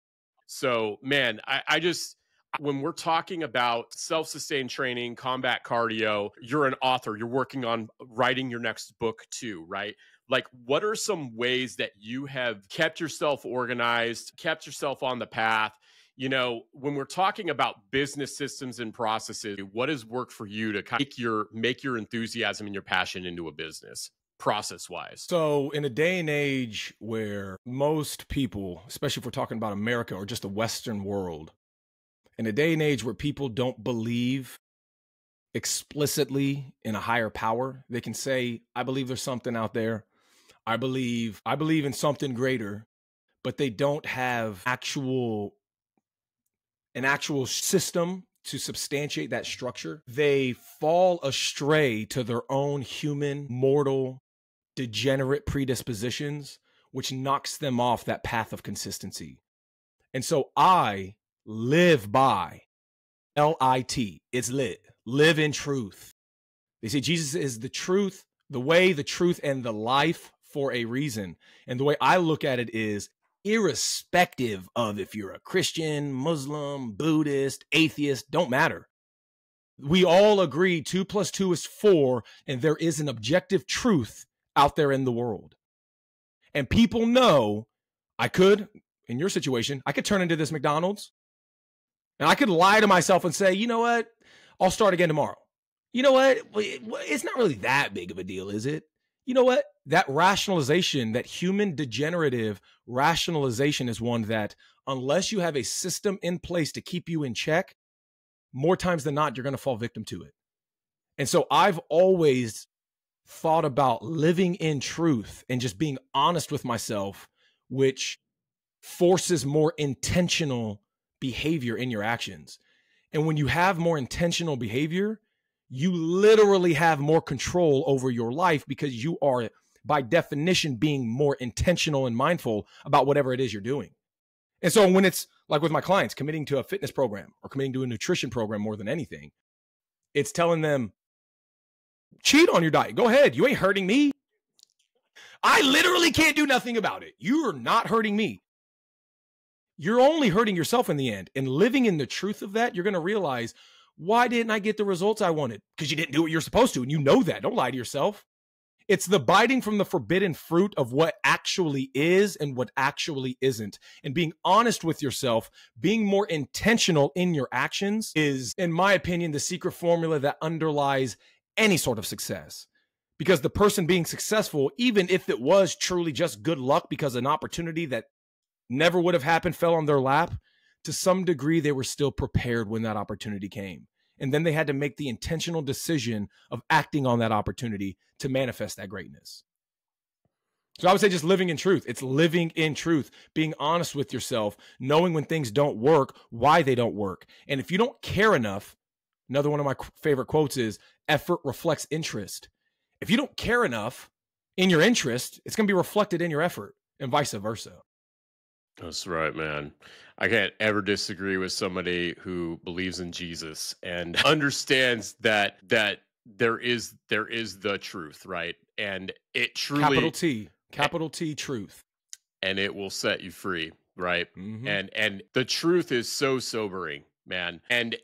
So man, I just, when we're talking about self-sustained training, combat cardio, you're an author, you're working on writing your next book too, right? Like, what are some ways that you have kept yourself organized, kept yourself on the path? You know, when we're talking about business systems and processes, what has worked for you to kind of make your enthusiasm and your passion into a business process-wise? So in a day and age where most people, especially if we're talking about America or just the Western world, in a day and age where people don't believe explicitly in a higher power, they can say, I believe there's something out there. I believe in something greater, but they don't have an actual system to substantiate that structure. They fall astray to their own human, mortal, degenerate predispositions, which knocks them off that path of consistency. And so I live by LIT. It's lit. Live in truth. They say Jesus is the truth, the way, the truth, and the life for a reason. And the way I look at it is, irrespective of if you're a Christian, Muslim, Buddhist, atheist, don't matter. We all agree 2 + 2 is 4, and there is an objective truth out there in the world. And people know in your situation, I could turn into this McDonald's and I could lie to myself and say, you know what? I'll start again tomorrow. You know what? It's not really that big of a deal, is it? You know what? That rationalization, that human degenerative rationalization is one that unless you have a system in place to keep you in check, more times than not, you're going to fall victim to it. And so I've always thought about living in truth and just being honest with myself, which forces more intentional behavior in your actions. And when you have more intentional behavior, you literally have more control over your life because you are, by definition, being more intentional and mindful about whatever it is you're doing. And so when it's like with my clients, committing to a fitness program or committing to a nutrition program more than anything, it's telling them, cheat on your diet. Go ahead. You ain't hurting me. I literally can't do nothing about it. You are not hurting me. You're only hurting yourself in the end. And living in the truth of that, you're going to realize, why didn't I get the results I wanted? Because you didn't do what you're supposed to. And you know that. Don't lie to yourself. It's the biting from the forbidden fruit of what actually is and what actually isn't. And being honest with yourself, being more intentional in your actions is, in my opinion, the secret formula that underlies any sort of success. Because the person being successful, even if it was truly just good luck because an opportunity that never would have happened fell on their lap, to some degree, they were still prepared when that opportunity came. And then they had to make the intentional decision of acting on that opportunity to manifest that greatness. So I would say just living in truth. It's living in truth, being honest with yourself, knowing when things don't work, why they don't work. And if you don't care enough, another one of my favorite quotes is, effort reflects interest. If you don't care enough in your interest, it's going to be reflected in your effort and vice versa. That's right, man. I can't ever disagree with somebody who believes in Jesus and understands that there is the truth, right? And it truly capital T truth. And it will set you free, right? Mm-hmm. And the truth is so sobering, man. And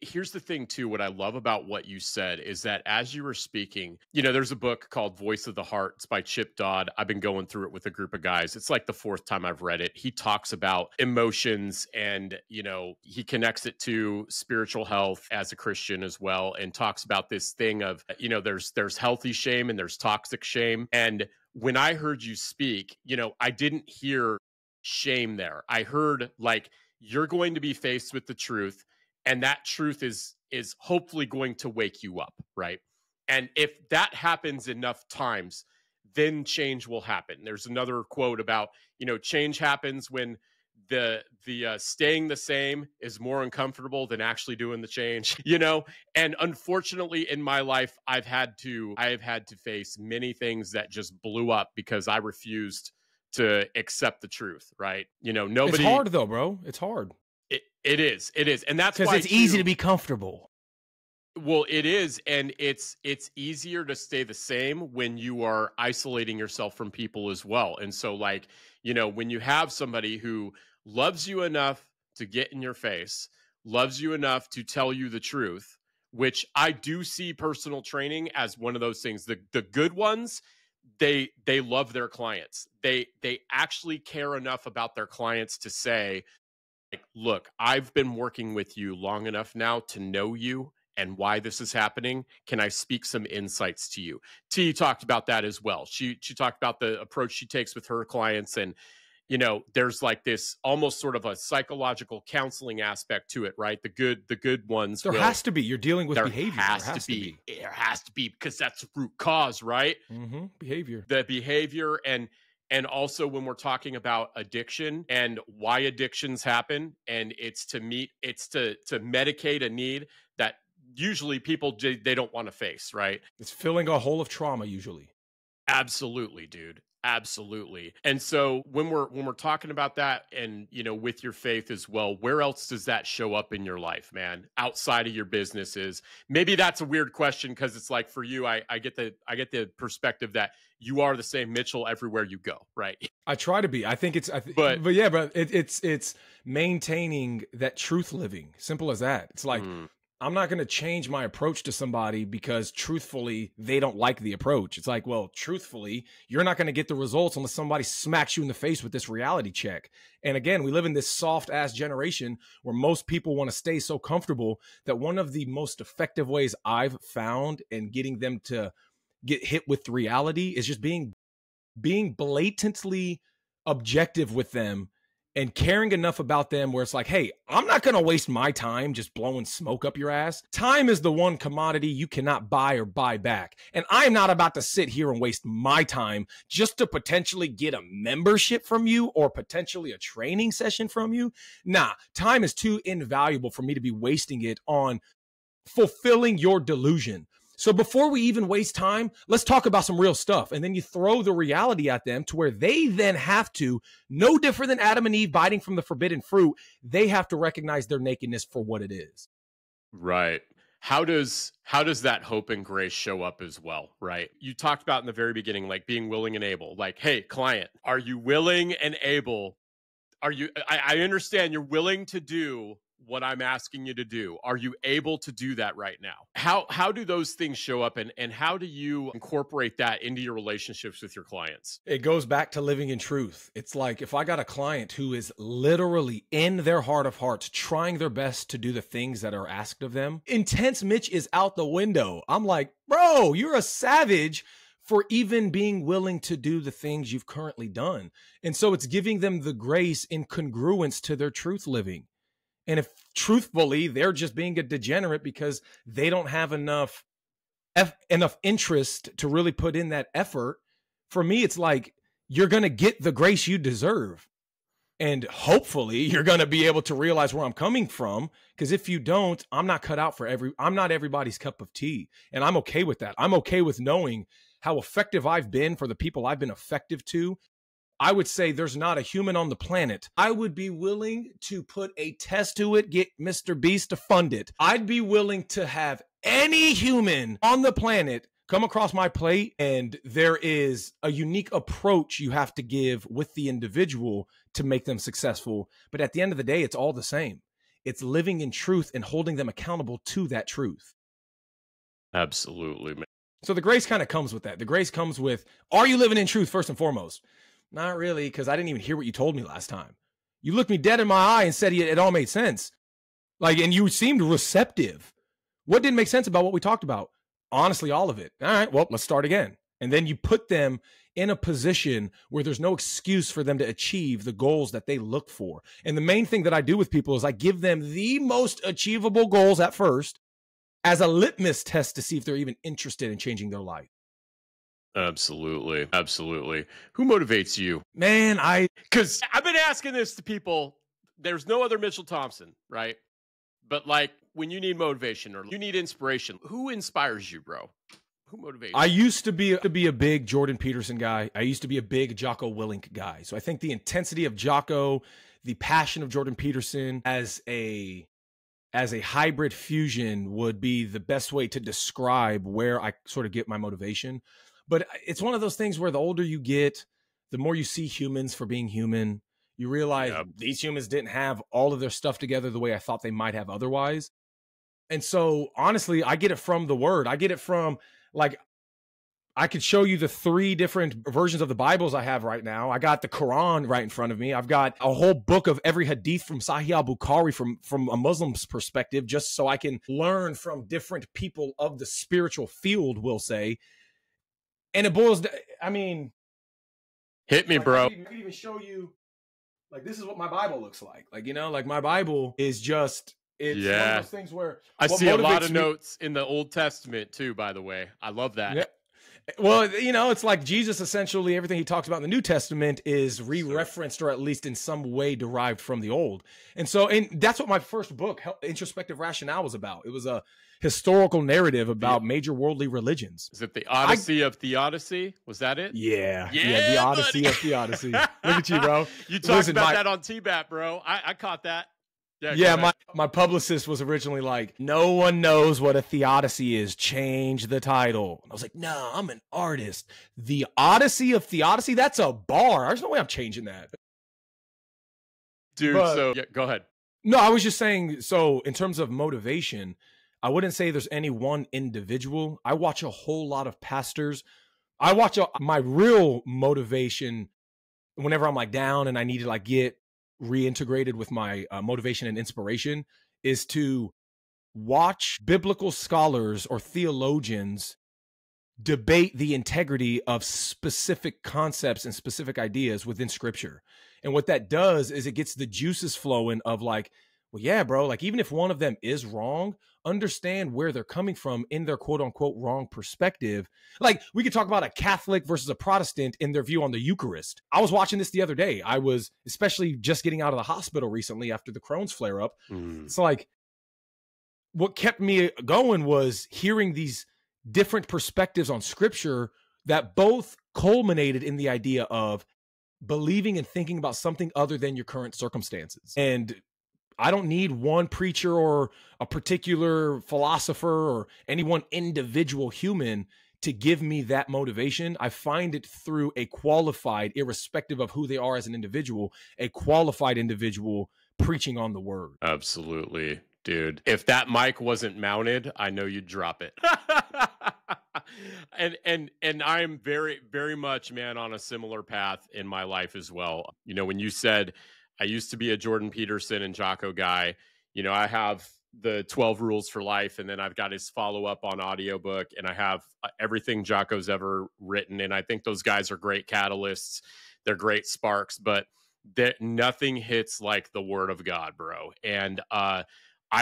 here's the thing too, what I love about what you said is that as you were speaking, you know, there's a book called Voice of the Heart. It's by Chip Dodd. I've been going through it with a group of guys. It's like the 4th time I've read it. He talks about emotions and, you know, he connects it to spiritual health as a Christian as well, and talks about this thing of, you know, there's healthy shame and there's toxic shame. And when I heard you speak, you know, I didn't hear shame there. I heard like, you're going to be faced with the truth, and that truth is hopefully going to wake you up, right? And if that happens enough times, then change will happen. There's another quote about, you know, change happens when the staying the same is more uncomfortable than actually doing the change, you know? And unfortunately in my life, I have had to face many things that just blew up because I refused to accept the truth, right? You know, nobody. It's hard though, bro. It's hard. It is. And that's because why it's easy to be comfortable. Well, it is, and it's easier to stay the same when you are isolating yourself from people as well. And so, like, you know, when you have somebody who loves you enough to get in your face, loves you enough to tell you the truth, which I do see personal training as one of those things. The good ones, they love their clients. They actually care enough about their clients to say, like, look, I've been working with you long enough now to know you and why this is happening. Can I speak some insights to you? T talked about that as well. She talked about the approach she takes with her clients. And, you know, there's like this almost sort of a psychological counseling aspect to it, right? The good ones. There has to be. You're dealing with behavior. There has to be, because that's the root cause, right? Mm-hmm. Behavior. The behavior, and also when we're talking about addiction and why addictions happen, and it's to medicate a need that usually people, they don't want to face, right? It's filling a hole of trauma usually. Absolutely, dude. Absolutely. And so when we're talking about that, and, you know, with your faith as well, where else does that show up in your life, man? Outside of your businesses? Maybe that's a weird question, because it's like, for you, I get the perspective that you are the same Mitchell everywhere you go, right? I try to be. I think it's but it's maintaining that truth living. Simple as that. It's like, I'm not going to change my approach to somebody because truthfully, they don't like the approach. It's like, well, truthfully, you're not going to get the results unless somebody smacks you in the face with this reality check. And again, we live in this soft ass generation where most people want to stay so comfortable that one of the most effective ways I've found in getting them to get hit with reality is just being blatantly objective with them and caring enough about them where it's like, hey, I'm not going to waste my time just blowing smoke up your ass. Time is the one commodity you cannot buy or buy back. And I'm not about to sit here and waste my time just to potentially get a membership from you or potentially a training session from you. Nah, time is too invaluable for me to be wasting it on fulfilling your delusion. So before we even waste time, let's talk about some real stuff. And then you throw the reality at them to where they then have to, no different than Adam and Eve biting from the forbidden fruit, they have to recognize their nakedness for what it is. Right. How does that hope and grace show up as well, right? You talked about in the very beginning, like being willing and able. Like, hey, client, are you willing and able? I understand you're willing to do what I'm asking you to do. Are you able to do that right now? How do those things show up, and how do you incorporate that into your relationships with your clients? It goes back to living in truth. It's like, if I got a client who is literally in their heart of hearts trying their best to do the things that are asked of them, intense Mitch is out the window. I'm like, bro, you're a savage for even being willing to do the things you've currently done. And so it's giving them the grace in congruence to their truth living. And if truthfully, they're just being a degenerate because they don't have enough interest to really put in that effort, for me, it's like, you're going to get the grace you deserve. And hopefully you're going to be able to realize where I'm coming from. Because if you don't, I'm not cut out for I'm not everybody's cup of tea. And I'm okay with that. I'm okay with knowing how effective I've been for the people I've been effective to. I would say there's not a human on the planet I would be willing to put a test to it, get Mr. Beast to fund it. I'd be willing to have any human on the planet come across my plate, and there is a unique approach you have to give with the individual to make them successful. But at the end of the day, it's all the same. It's living in truth and holding them accountable to that truth. Absolutely, man. So the grace kind of comes with that. The grace comes with, are you living in truth first and foremost? Not really, because I didn't even hear what you told me last time. You looked me dead in my eye and said it all made sense. Like, and you seemed receptive. What didn't make sense about what we talked about? Honestly, all of it. All right, well, let's start again. And then you put them in a position where there's no excuse for them to achieve the goals that they look for. And the main thing that I do with people is I give them the most achievable goals at first as a litmus test to see if they're even interested in changing their life. Absolutely. Absolutely. Who motivates you? Man, Because I've been asking this to people. There's no other Mitchell Thompson, right? But like when you need motivation or you need inspiration, who inspires you, bro? Who motivates I you? used to be a big Jordan Peterson guy. I used to be a big Jocko Willink guy. So I think the intensity of Jocko, the passion of Jordan Peterson as a hybrid fusion would be the best way to describe where I sort of get my motivation. But it's one of those things where the older you get, the more you see humans for being human. You realize these humans didn't have all of their stuff together the way I thought they might have otherwise. And so honestly, I get it from the word. I get it from, like, I could show you the 3 different versions of the Bibles I have right now. I got the Quran right in front of me. I've got a whole book of every hadith from Sahih al-Bukhari from a Muslim's perspective, just so I can learn from different people of the spiritual field, we'll say. And it boils down, I mean, hit me, like, bro. I could even show you, like, this is what my Bible looks like. Like, you know, like my Bible is just, it's one of those things where I see a lot of notes in the Old Testament too, by the way. I love that. Yeah. Well, you know, it's like Jesus, essentially, everything he talks about in the New Testament is re-referenced or at least in some way derived from the Old. And so, and that's what my first book, Introspective Rationale, was about. It was a historical narrative about major worldly religions. Is it the Odyssey of Theodicy? Was that it? Yeah, the Odyssey of Theodicy. Look at you, bro. You talked about that on TBAT, bro. I caught that. Yeah, my publicist was originally like, no one knows what a theodicy is. Change the title. And I was like, no, I'm an artist. The Odyssey of Theodicy? That's a bar. There's no way I'm changing that. Dude, go ahead. No, I was just saying, so in terms of motivation, I wouldn't say there's any one individual. I watch a whole lot of pastors. My real motivation whenever I'm like down and I need to like get reintegrated with my motivation and inspiration is to watch biblical scholars or theologians debate the integrity of specific concepts and specific ideas within scripture. And what that does is it gets the juices flowing of like, well, yeah, bro, like even if one of them is wrong, understand where they're coming from in their quote unquote wrong perspective. Like we could talk about a Catholic versus a Protestant in their view on the Eucharist. I was watching this the other day. I was especially just getting out of the hospital recently after the Crohn's flare up. It's like what kept me going was hearing these different perspectives on scripture that both culminated in the idea of believing and thinking about something other than your current circumstances. And I don't need one preacher or a particular philosopher or any one individual human to give me that motivation. I find it through a qualified, irrespective of who they are as an individual, a qualified individual preaching on the word. Absolutely, dude. If that mic wasn't mounted, I know you'd drop it. and I'm very, very much, man, on a similar path in my life as well. You know, when you said I used to be a Jordan Peterson and Jocko guy, you know, I have the 12 Rules for Life, and then I've got his follow-up on audiobook, and I have everything Jocko's ever written. And I think those guys are great catalysts. They're great sparks, but nothing hits like the word of God, bro. And I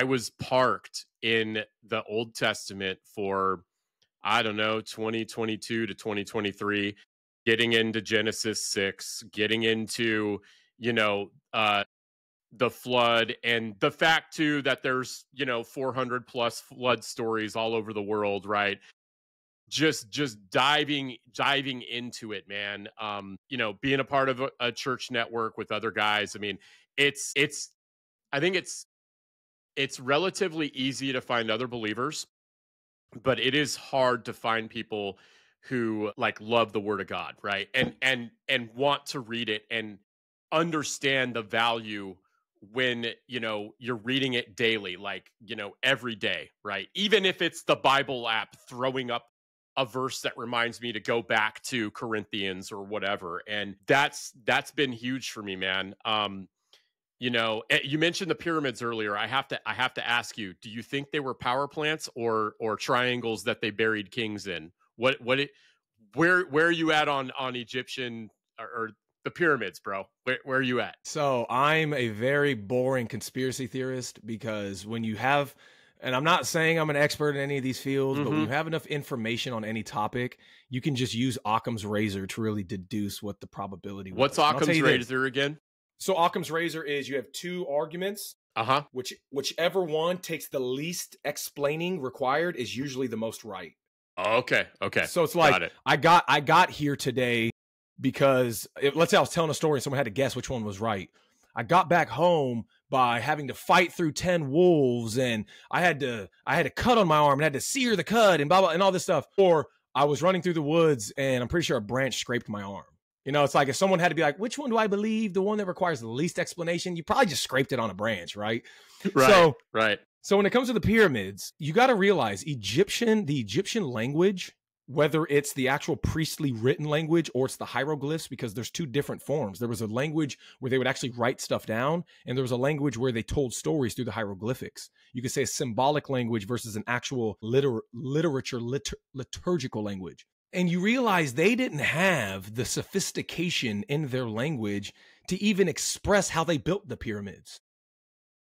was parked in the Old Testament for, I don't know, 2022 to 2023, getting into Genesis 6, getting into, you know, the flood, and the fact too that there's, you know, 400 plus flood stories all over the world, right? Just diving into it, man. You know, being a part of a church network with other guys. I mean, I think it's relatively easy to find other believers, but it is hard to find people who like love the word of God, right? And want to read it and understand the value when, you know, you're reading it daily, like, you know, every day, right? Even if it's the Bible app throwing up a verse that reminds me to go back to Corinthians or whatever. And that's been huge for me, man. You know, you mentioned the pyramids earlier. I have to ask you, do you think they were power plants or triangles that they buried kings in? Where are you at on Egyptian or the pyramids, bro? Where are you at? So I'm a very boring conspiracy theorist because when you have And I'm not saying I'm an expert in any of these fields, but when you Mhm. have enough information on any topic, you can just use Occam's razor to really deduce what the probability What's was. And I'll tell Occam's you this. razor again? So Occam's razor is you have two arguments, Uh-huh. whichever one takes the least explaining required is usually the most right. Okay. Okay. So it's Got like it. I got here today because let's say I was telling a story and someone had to guess which one was right. I got back home by having to fight through 10 wolves, and I had a cut on my arm and had to sear the cut and blah blah and all this stuff. Or I was running through the woods and I'm pretty sure a branch scraped my arm. You know, it's like if someone had to be like, which one do I believe? The one that requires the least explanation? You probably just scraped it on a branch, right? Right. Right. So when it comes to the pyramids, you got to realize the Egyptian language, whether it's the actual priestly written language or it's the hieroglyphs, because there's two different forms. There was a language where they would actually write stuff down, and there was a language where they told stories through the hieroglyphics. You could say a symbolic language versus an actual liturgical language. And you realize they didn't have the sophistication in their language to even express how they built the pyramids.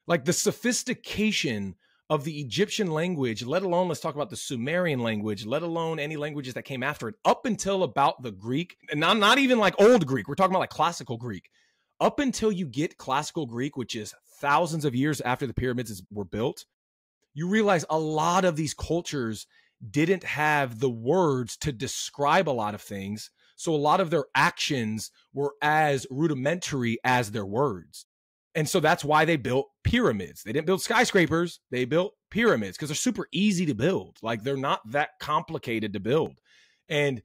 Like the sophistication of the Egyptian language, let alone let's talk about the Sumerian language, let alone any languages that came after it, up until about the Greek, and not even like old Greek, we're talking about like classical Greek. Up until you get classical Greek, which is thousands of years after the pyramids were built, you realize a lot of these cultures didn't have the words to describe a lot of things. So a lot of their actions were as rudimentary as their words. And so that's why they built pyramids. They didn't build skyscrapers. They built pyramids because they're super easy to build. Like they're not that complicated to build. And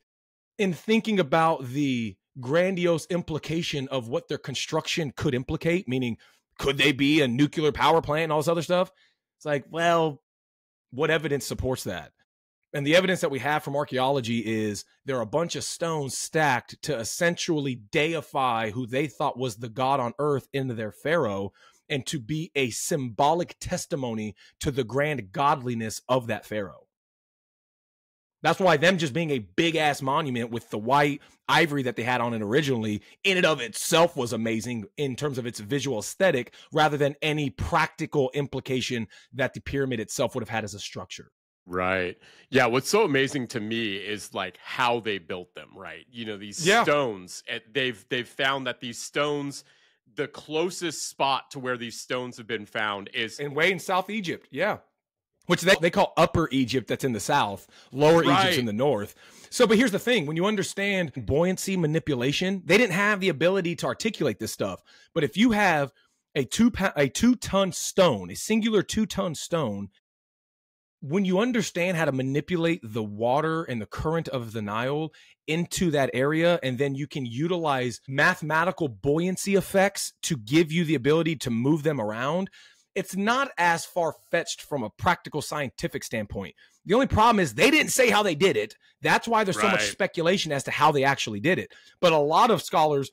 in thinking about the grandiose implication of what their construction could implicate, meaning could they be a nuclear power plant and all this other stuff? It's like, well, what evidence supports that? And the evidence that we have from archaeology is there are a bunch of stones stacked to essentially deify who they thought was the god on earth into their pharaoh and to be a symbolic testimony to the grand godliness of that pharaoh. That's why them just being a big ass monument with the white ivory that they had on it originally in and of itself was amazing in terms of its visual aesthetic rather than any practical implication that the pyramid itself would have had as a structure. Right. Yeah. What's so amazing to me is like how they built them, right? You know, these stones, they've found that these stones, the closest spot to where these stones have been found is in South Egypt. Yeah. Which they call Upper Egypt, that's in the south, Lower Egypt's in the north. So, but here's the thing. When you understand buoyancy manipulation, they didn't have the ability to articulate this stuff. But if you have a 2-ton stone, a singular 2-ton stone, when you understand how to manipulate the water and the current of the Nile into that area, and then you can utilize mathematical buoyancy effects to give you the ability to move them around, it's not as far-fetched from a practical scientific standpoint. The only problem is they didn't say how they did it. That's why there's so much speculation as to how they actually did it. But a lot of scholars,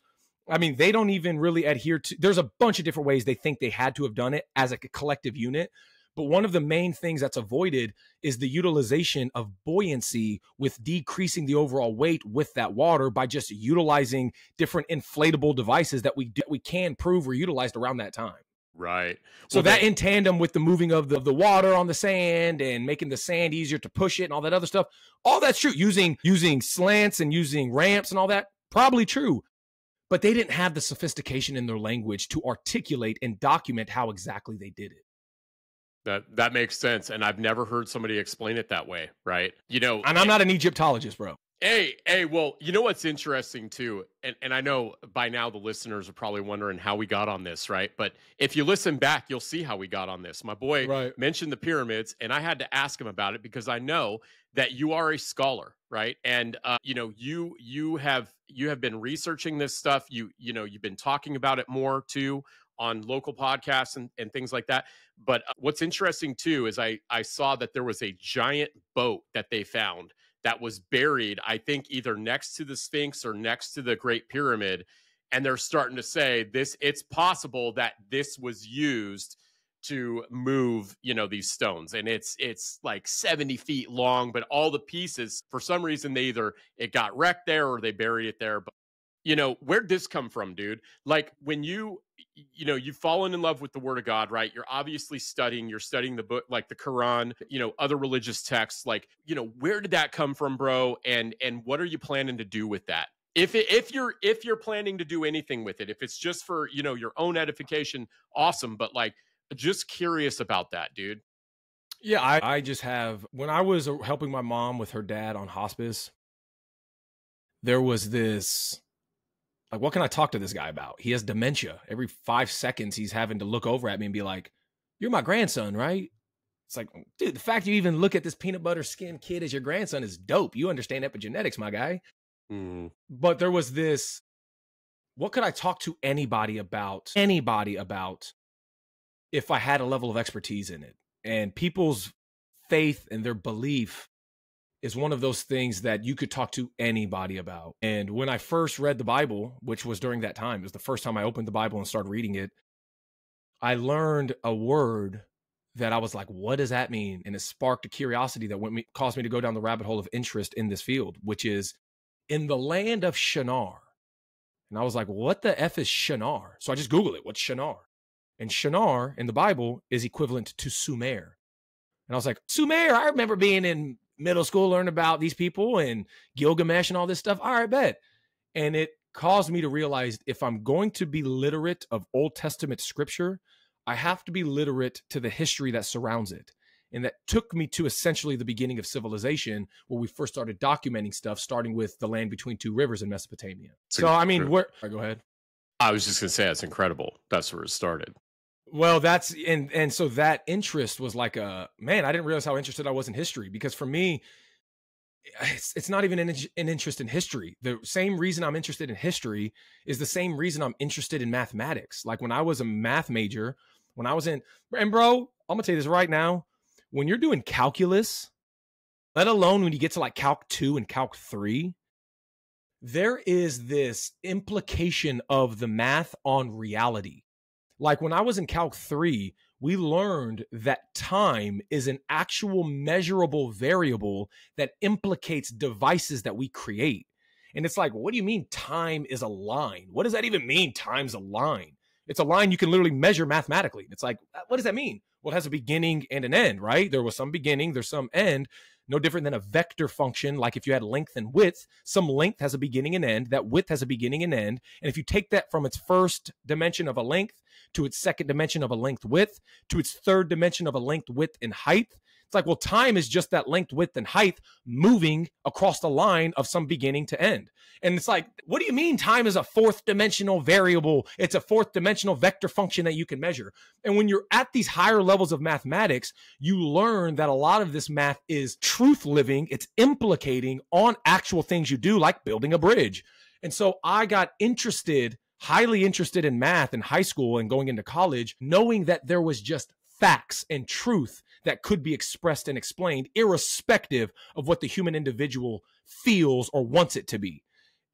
I mean, they don't even really adhere to, there's a bunch of different ways they think they had to have done it as a collective unit. But one of the main things that's avoided is the utilization of buoyancy with decreasing the overall weight with that water by just utilizing different inflatable devices that we can prove were utilized around that time. Right. So that in tandem with the moving of the water on the sand and making the sand easier to push it and all that other stuff, all that's true. Using slants and using ramps and all that, probably true. But they didn't have the sophistication in their language to articulate and document how exactly they did it. That makes sense. And I've never heard somebody explain it that way, right? You know, and I'm not an Egyptologist, bro. Hey, well, you know what's interesting too, and I know by now the listeners are probably wondering how we got on this, right? But if you listen back, you'll see how we got on this. My boy mentioned the pyramids, and I had to ask him about it because I know that you are a scholar, right? And you know, you have been researching this stuff. You've been talking about it more too on local podcasts and things like that. But what's interesting too is I saw that there was a giant boat that they found that was buried, I think, either next to the Sphinx or next to the Great Pyramid. And they're starting to say it's possible that this was used to move, these stones. And it's like 70 feet long, but all the pieces, for some reason, it got wrecked there or they buried it there. But Where'd this come from, dude? Like when you've fallen in love with the word of God, right? You're obviously you're studying the book, like the Quran, other religious texts, like, where did that come from, bro? And what are you planning to do with that? If you're planning to do anything with it, if it's just for, your own edification, awesome. But like, just curious about that, dude. Yeah, I just when I was helping my mom with her dad on hospice, there was this, like, what can I talk to this guy about? He has dementia. Every 5 seconds, he's having to look over at me and be like, "You're my grandson, right?" It's like, dude, the fact you even look at this peanut butter skin kid as your grandson is dope. You understand epigenetics, my guy. Mm. But there was this, what could I talk to anybody about if I had a level of expertise in it? And people's faith and their belief is one of those things that you could talk to anybody about. And when I first read the Bible, which was during that time, it was the first time I opened the Bible and started reading it, I learned a word that I was like, what does that mean? And it sparked a curiosity that caused me to go down the rabbit hole of interest in this field, which is in the land of Shinar. And I was like, what the F is Shinar? So I just Googled it. What's Shinar? And Shinar in the Bible is equivalent to Sumer. And I was like, Sumer, I remember being in middle school, learning about these people and Gilgamesh and all this stuff. All right, bet. And it caused me to realize if I'm going to be literate of Old Testament scripture, I have to be literate to the history that surrounds it. And that took me to essentially the beginning of civilization, where we first started documenting stuff, starting with the land between two rivers in Mesopotamia. So, I mean, go ahead. I was just going to say, that's incredible. That's where it started. Well, that's, and so that interest was like man, I didn't realize how interested I was in history, because for me, it's not even an interest in history. The same reason I'm interested in history is the same reason I'm interested in mathematics. Like when I was a math major, and bro, I'm gonna tell you this right now, when you're doing calculus, let alone when you get to like Calc 2 and Calc 3, there is this implication of the math on reality. Like when I was in Calc 3, we learned that time is an actual measurable variable that implicates devices that we create. And it's like, what do you mean time is a line? What does that even mean, time's a line? It's a line you can literally measure mathematically. It's like, what does that mean? Well, it has a beginning and an end, right? There was some beginning, there's some end. No different than a vector function. Like if you had length and width, some length has a beginning and end. That width has a beginning and end. And if you take that from its first dimension of a length to its second dimension of a length width to its third dimension of a length width and height, it's like, well, time is just that length, width, and height moving across the line of some beginning to end. And it's like, what do you mean time is a fourth dimensional variable? It's a fourth dimensional vector function that you can measure. And when you're at these higher levels of mathematics, you learn that a lot of this math is truth living. It's implicating on actual things you do, like building a bridge. And so I got highly interested in math in high school and going into college, knowing that there was just facts and truth that could be expressed and explained irrespective of what the human individual feels or wants it to be.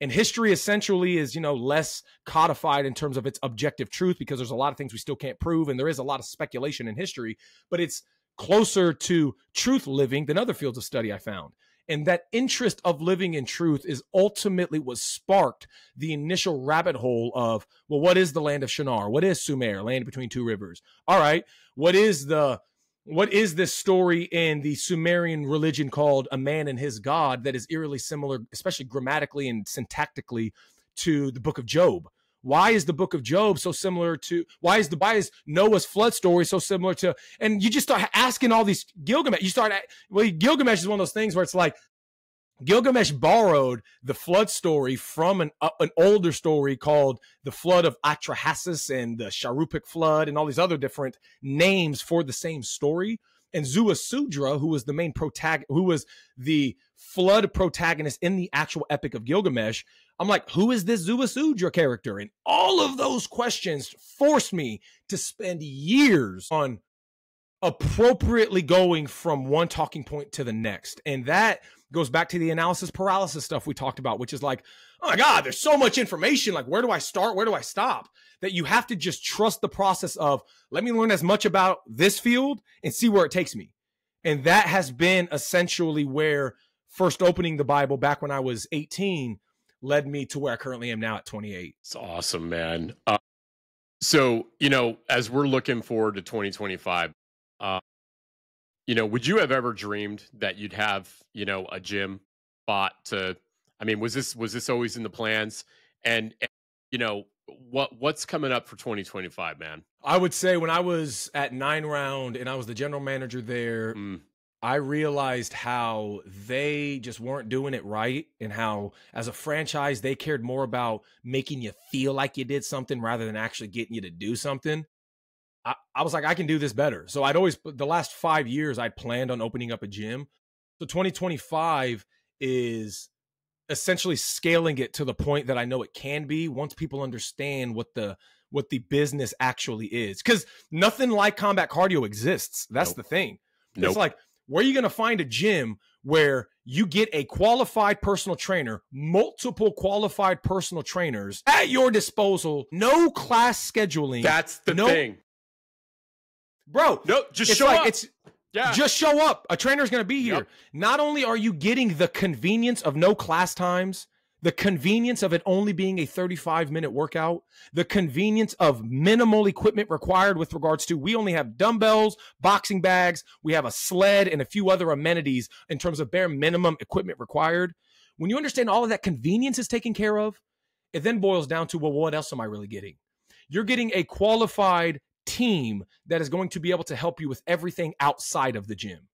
And history essentially is, less codified in terms of its objective truth, because there's a lot of things we still can't prove. And there is a lot of speculation in history, but it's closer to truth living than other fields of study I found. And that interest of living in truth is ultimately what sparked the initial rabbit hole of, well, what is the land of Shinar? What is Sumer, land between two rivers? All right, what is this story in the Sumerian religion called A Man and His God that is eerily similar, especially grammatically and syntactically, to the book of Job? Why is the book of Job so similar to, why is Noah's flood story so similar to, and you just start asking all these Gilgamesh, Gilgamesh is one of those things where it's like, Gilgamesh borrowed the flood story from an older story called the flood of Atrahasis and the Sharupic flood and all these other different names for the same story. And Zuasudra, who was the main protagonist, who was the flood protagonist in the actual Epic of Gilgamesh, I'm like, who is this Zuasudra character? And all of those questions forced me to spend years on appropriately going from one talking point to the next. And that goes back to the analysis paralysis stuff we talked about, which is like, oh my God, there's so much information. Like, where do I start? Where do I stop? That you have to just trust the process of, let me learn as much about this field and see where it takes me. And that has been essentially where first opening the Bible back when I was 18 led me to where I currently am now at 28. It's awesome, man. So, you know, as we're looking forward to 2025, you know, would you have ever dreamed that you'd have, you know, a gym spot to, I mean, was this always in the plans? And you know, what's coming up for 2025, man? I would say when I was at 9 Round and I was the general manager there, I realized how they just weren't doing it right, and how as a franchise, they cared more about making you feel like you did something rather than actually getting you to do something. I was like, I can do this better. So the last 5 years, I planned on opening up a gym. So 2025 is essentially scaling it to the point that I know it can be once people understand what the business actually is. Because nothing like combat cardio exists. That's the thing. It's like, where are you going to find a gym where you get a qualified personal trainer, multiple qualified personal trainers at your disposal, no class scheduling? That's the thing. Bro, no, just show up. Just show up. A trainer's going to be here. Yep. Not only are you getting the convenience of no class times, the convenience of it only being a 35-minute workout, the convenience of minimal equipment required with regards to, we only have dumbbells, boxing bags, we have a sled, and a few other amenities in terms of bare minimum equipment required. When you understand all of that convenience is taken care of, it then boils down to, well, what else am I really getting? You're getting a qualified team that is going to be able to help you with everything outside of the gym.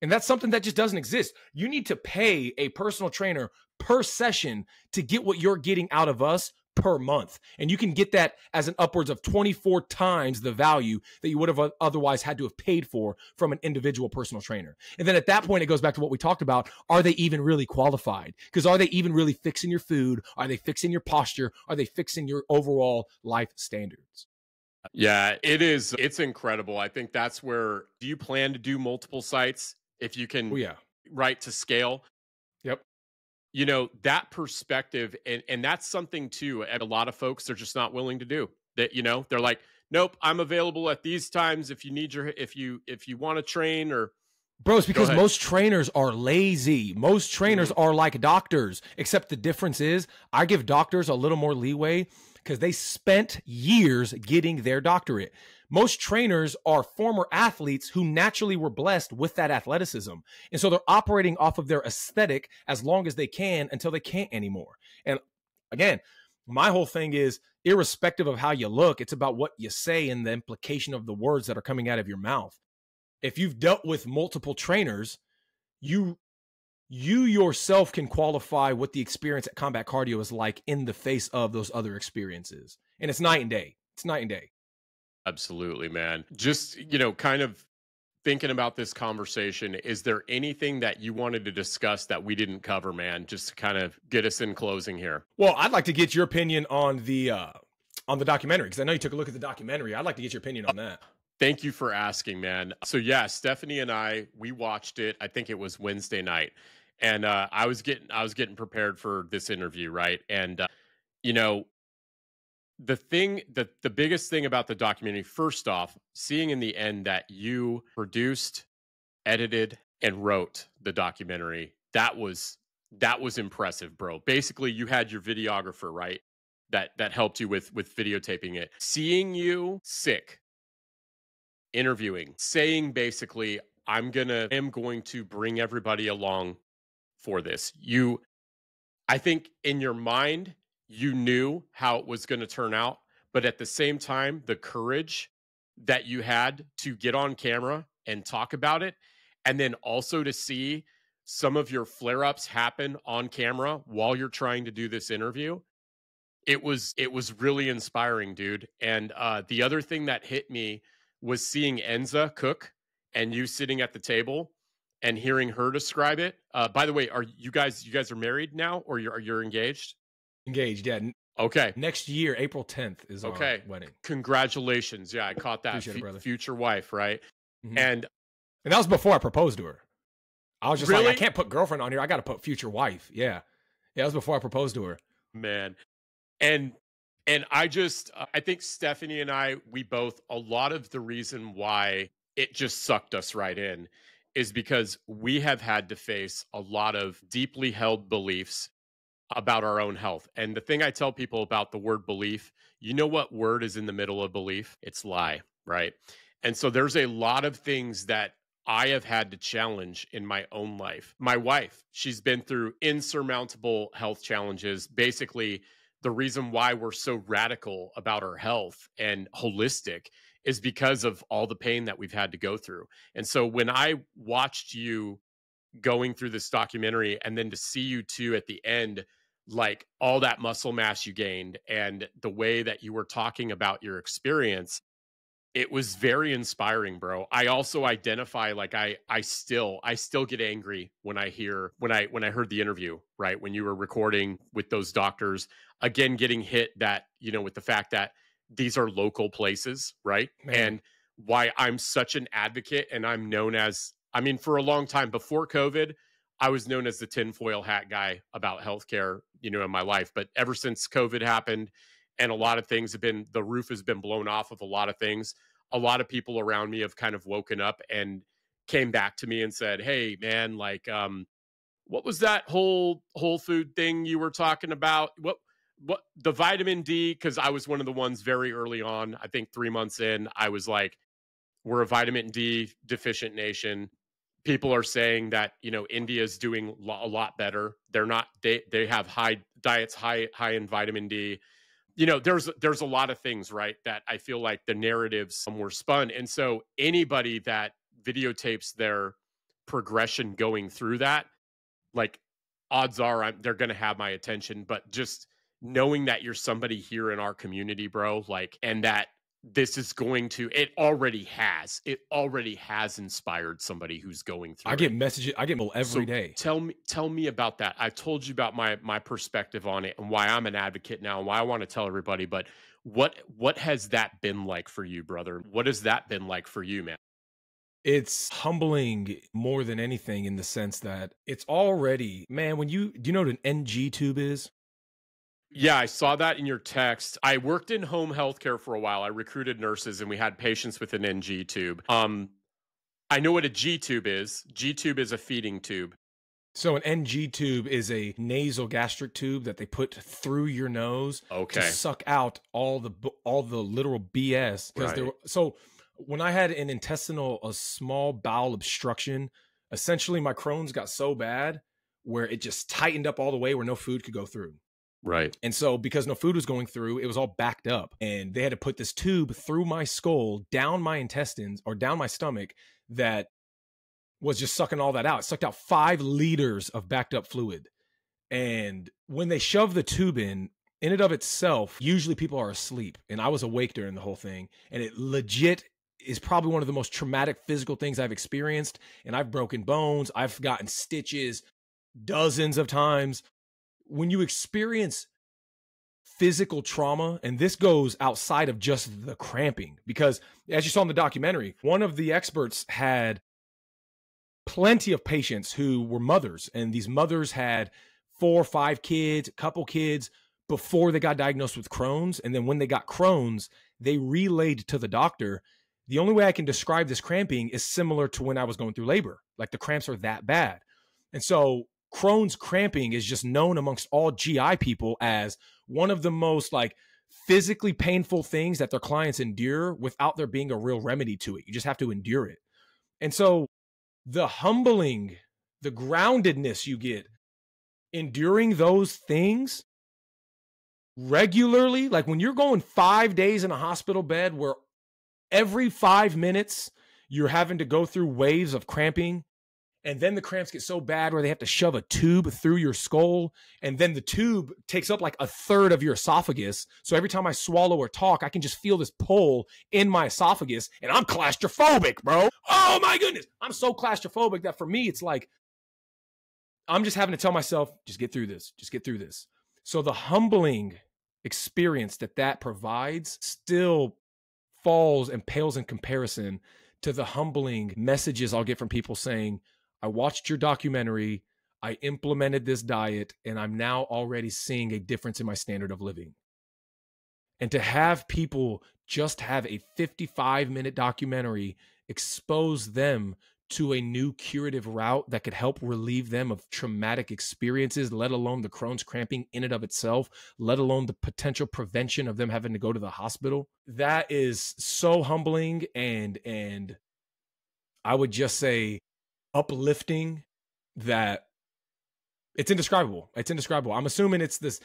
And that's something that just doesn't exist. You need to pay a personal trainer per session to get what you're getting out of us per month. And you can get that as an upwards of 24 times the value that you would have otherwise had to have paid for from an individual personal trainer. And then at that point, it goes back to what we talked about. Are they even really qualified? Because are they even really fixing your food? Are they fixing your posture? Are they fixing your overall life standards? Yeah, it is. It's incredible. I think that's where, do you plan to do multiple sites if you can, right, to scale? Yep. You know, that perspective, and that's something too, and a lot of folks, they're just not willing to do that. You know, they're like, nope, I'm available at these times if you need if you want to train. Or bro, it's because most trainers are lazy. Most trainers are like doctors, except the difference is I give doctors a little more leeway because they spent years getting their doctorate. Most trainers are former athletes who naturally were blessed with that athleticism. And so they're operating off of their aesthetic as long as they can until they can't anymore. And again, my whole thing is, irrespective of how you look, it's about what you say and the implication of the words that are coming out of your mouth. If you've dealt with multiple trainers, you yourself can qualify what the experience at combat cardio is like in the face of those other experiences. And it's night and day. It's night and day. Absolutely, man. Just, you know, kind of thinking about this conversation, is there anything that you wanted to discuss that we didn't cover, man, just to kind of get us in closing here? Well, I'd like to get your opinion on the documentary, because I know you took a look at the documentary. I'd like to get your opinion on that. Thank you for asking, man. So yeah, Stephanie and I, we watched it. I think it was Wednesday night. And I was getting prepared for this interview, right? And you know, the biggest thing about the documentary, first off, seeing in the end that you produced, edited, and wrote the documentary, that was impressive, bro. Basically, you had your videographer, right? That helped you with videotaping it. Seeing you sick, interviewing, saying basically, I am going to bring everybody along for this. I think in your mind, you knew how it was going to turn out, but at the same time, the courage that you had to get on camera and talk about it, and then also to see some of your flare-ups happen on camera while you're trying to do this interview, it was really inspiring, dude. And the other thing that hit me was seeing Enza cook and you sitting at the table and hearing her describe it. By the way, are you guys are married now, or you're engaged? Engaged, yeah. Okay. Next year, April 10th is our wedding. Congratulations. Yeah, I caught that. Future wife, right? Mm-hmm. And that was before I proposed to her. I was just like, I can't put girlfriend on here. I got to put future wife. Yeah. Yeah, that was before I proposed to her. Man. And I think Stephanie and I, we both, a lot of the reason why it just sucked us right in is because we have had to face a lot of deeply held beliefs about our own health. And the thing I tell people about the word belief, you know what word is in the middle of belief? It's lie, right? And so there's a lot of things that I have had to challenge in my own life. My wife, she's been through insurmountable health challenges. Basically, the reason why we're so radical about our health and holistic is because of all the pain that we've had to go through. And so when I watched you going through this documentary and then to see you too at the end, like all that muscle mass you gained and the way that you were talking about your experience, it was very inspiring, bro. I also identify, like, I still get angry when I hear when I heard the interview, right? When you were recording with those doctors, again getting hit that, with the fact that these are local places, right? Man. And why I'm such an advocate, and I'm known as, I mean, for a long time before COVID, I was known as the tinfoil hat guy about healthcare, in my life. But ever since COVID happened, and a lot of things have been, the roof has been blown off of a lot of things, a lot of people around me have kind of woken up and came back to me and said, "Hey man, like, what was that whole food thing you were talking about? What the vitamin D?" Because I was one of the ones very early on, I think 3 months in, I was like, we're a vitamin D deficient nation. People are saying that, India is doing a lot better. They're not, they have high diets, high in vitamin D. There's a lot of things, right, that I feel like the narratives were spun. And so anybody that videotapes their progression going through that, like, odds are they're going to have my attention. But just knowing that you're somebody here in our community, bro, like, and that this is going to, it already has inspired somebody who's going through I get it. messages, I get mail every So day. tell me about that. I told you about my perspective on it and why I'm an advocate now and why I want to tell everybody. But what has that been like for you, brother? What has that been like for you, man? It's humbling more than anything, in the sense that it's already, man, do you know what an NG tube is? Yeah, I saw that in your text. I worked in home healthcare for a while. I recruited nurses and we had patients with an NG tube. I know what a G tube is. G tube is a feeding tube. So an NG tube is a nasal gastric tube that they put through your nose Okay. to suck out all the literal BS. Right. So when I had a small bowel obstruction, essentially my Crohn's got so bad where it just tightened up all the way where no food could go through. Right. And so because no food was going through, it was all backed up. And they had to put this tube through my skull, down my intestines, or down my stomach, that was just sucking all that out. It sucked out 5 liters of backed up fluid. And when they shove the tube in and of itself, usually people are asleep. And I was awake during the whole thing. And it legit is probably one of the most traumatic physical things I've experienced. And I've broken bones. I've gotten stitches dozens of times. When you experience physical trauma, and this goes outside of just the cramping, because as you saw in the documentary, one of the experts had plenty of patients who were mothers, and these mothers had 4 or 5 kids, a couple kids before they got diagnosed with Crohn's. And then when they got Crohn's, they relayed to the doctor, the only way I can describe this cramping is similar to when I was going through labor. Like, the cramps are that bad. And so Crohn's cramping is just known amongst all GI people as one of the most, like, physically painful things that their clients endure without there being a real remedy to it. You just have to endure it. And so the humbling, the groundedness you get enduring those things regularly, like when you're going 5 days in a hospital bed where every 5 minutes you're having to go through waves of cramping, and then the cramps get so bad where they have to shove a tube through your skull, and then the tube takes up like a third of your esophagus. So every time I swallow or talk, I can just feel this pull in my esophagus, and I'm claustrophobic, bro. Oh my goodness. I'm so claustrophobic that for me, it's like, I'm just having to tell myself, just get through this. Just get through this. So the humbling experience that provides still falls and pales in comparison to the humbling messages I'll get from people saying, I watched your documentary, I implemented this diet, and I'm now already seeing a difference in my standard of living. And to have people just have a 55-minute documentary expose them to a new curative route that could help relieve them of traumatic experiences, let alone the Crohn's cramping in and of itself, let alone the potential prevention of them having to go to the hospital. That is so humbling and I would just say uplifting, that it's indescribable. It's indescribable. I'm assuming it's this,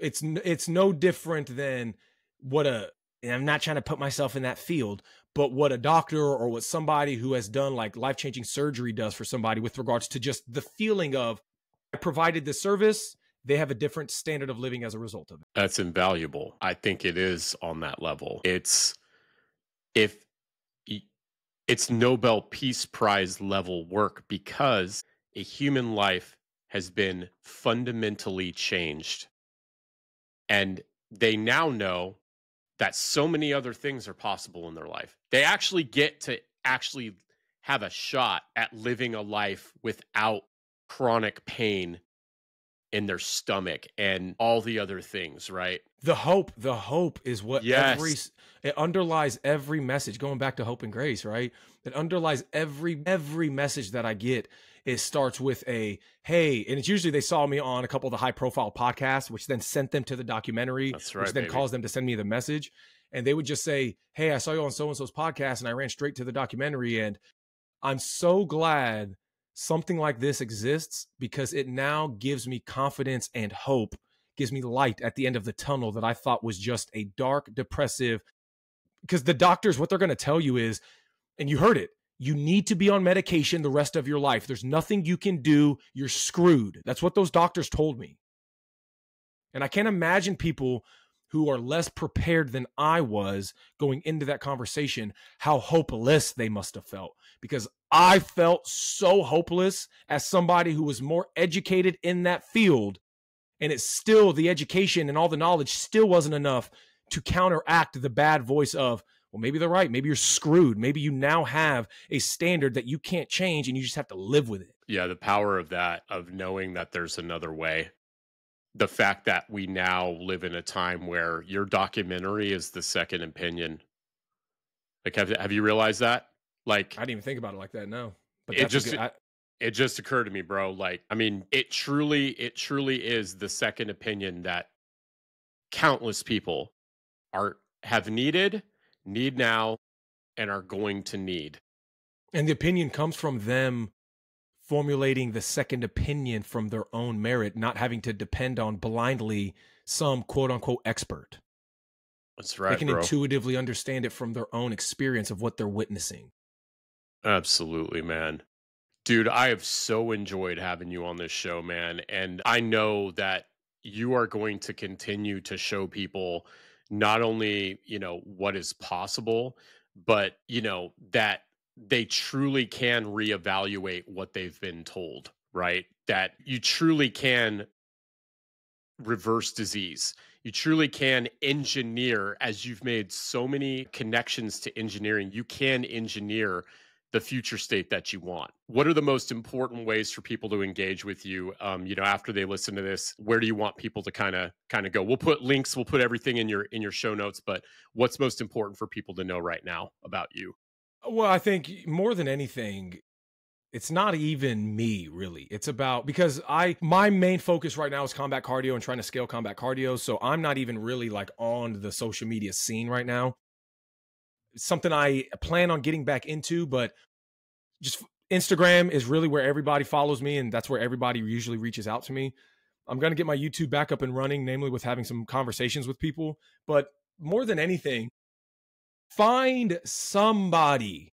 it's no different than what and I'm not trying to put myself in that field, but what a doctor or what somebody who has done like life-changing surgery does for somebody with regards to just the feeling of, I provided this service, they have a different standard of living as a result of it. That's invaluable. I think it is on that level. It's Nobel Peace Prize level work, because a human life has been fundamentally changed. And they now know that so many other things are possible in their life. They actually get to actually have a shot at living a life without chronic pain in their stomach and all the other things, right? The hope is what it underlies every message. Going back to hope and grace, right? It underlies every message that I get. It starts with a, hey, and it's usually they saw me on a couple of the high profile podcasts, which then sent them to the documentary, That's right, which then caused them to send me the message. And they would just say, hey, I saw you on so-and-so's podcast and I ran straight to the documentary. And I'm so glad something like this exists, because it now gives me confidence and hope, gives me light at the end of the tunnel that I thought was just a dark, depressive, because the doctors, what they're going to tell you is, and you heard it, you need to be on medication the rest of your life. There's nothing you can do. You're screwed. That's what those doctors told me. And I can't imagine people who are less prepared than I was going into that conversation, how hopeless they must have felt, because I felt so hopeless as somebody who was more educated in that field. And it's still, the education and all the knowledge still wasn't enough to counteract the bad voice of, well, maybe they're right. Maybe you're screwed. Maybe you now have a standard that you can't change and you just have to live with it. Yeah, the power of that, of knowing that there's another way. The fact that we now live in a time where your documentary is the second opinion. Like, have you realized that? Like, I didn't even think about it like that. No, but it just occurred to me, bro. Like, I mean, it truly is the second opinion that countless people need now, and are going to need. And the opinion comes from them formulating the second opinion from their own merit, not having to depend on blindly some quote unquote expert. That's right. They can intuitively understand it from their own experience of what they're witnessing. Absolutely, man. Dude, I have so enjoyed having you on this show, man. And I know that you are going to continue to show people not only, what is possible, but, that they truly can reevaluate what they've been told, right? That you truly can reverse disease. You truly can engineer, as you've made so many connections to engineering, you can engineer the future state that you want. What are the most important ways for people to engage with you? After they listen to this, where do you want people to kind of go? We'll put links, we'll put everything in your show notes, but what's most important for people to know right now about you? Well, I think more than anything, it's not even me, really. It's about, because my main focus right now is combat cardio and trying to scale combat cardio. So I'm not even really like on the social media scene right now. It's something I plan on getting back into, but just Instagram is really where everybody follows me, and that's where everybody usually reaches out to me. I'm going to get my YouTube back up and running, namely with having some conversations with people. But more than anything, find somebody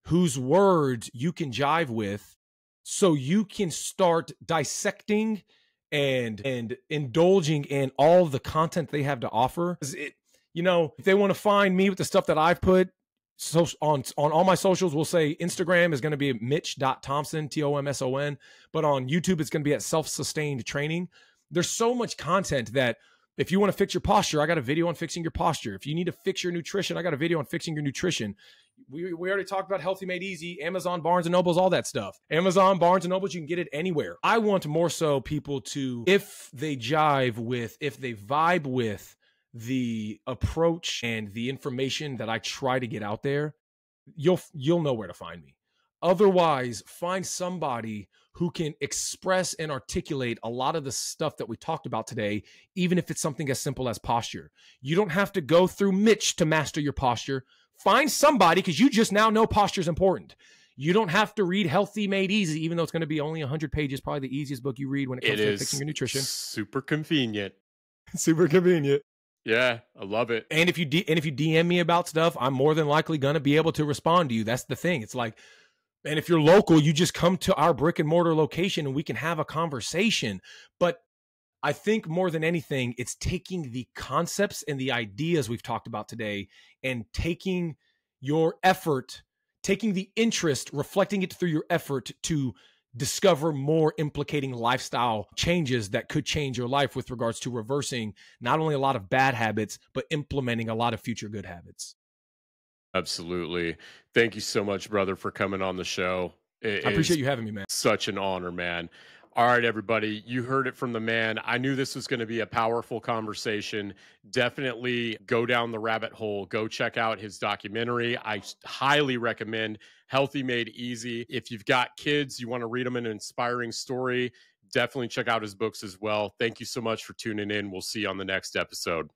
whose words you can jive with so you can start dissecting and indulging in all the content they have to offer. If they want to find me with the stuff that I've put on all my socials, we'll say Instagram is going to be Mitch.Thompson, Thomson, but on YouTube, it's going to be at Self-Sustained Training. There's so much content that if you want to fix your posture, I got a video on fixing your posture. If you need to fix your nutrition, I got a video on fixing your nutrition. We already talked about Healthy Made Easy, Amazon, Barnes and Nobles, all that stuff. Amazon, Barnes and Nobles, you can get it anywhere. I want more so people to, if they vibe with the approach and the information that I try to get out there, you'll know where to find me. Otherwise, find somebody who can express and articulate a lot of the stuff that we talked about today, even if it's something as simple as posture. You don't have to go through Mitch to master your posture. Find somebody, because you just now know posture is important. You don't have to read Healthy Made Easy, even though it's going to be only 100 pages, probably the easiest book you read when it comes to fixing your nutrition. Super convenient. Super convenient. Yeah, I love it. And if you DM me about stuff, I'm more than likely going to be able to respond to you. That's the thing. It's like, and if you're local, you just come to our brick and mortar location and we can have a conversation. But I think more than anything, it's taking the concepts and the ideas we've talked about today and taking your effort, taking the interest, reflecting it through your effort to discover more implicating lifestyle changes that could change your life with regards to reversing not only a lot of bad habits, but implementing a lot of future good habits. Absolutely. Thank you so much, brother, for coming on the show. I appreciate you having me, man. Such an honor, man. All right, everybody, you heard it from the man. I knew this was going to be a powerful conversation. Definitely go down the rabbit hole. Go check out his documentary. I highly recommend Healthy Made Easy. If you've got kids, you want to read them an inspiring story, definitely check out his books as well. Thank you so much for tuning in. We'll see you on the next episode.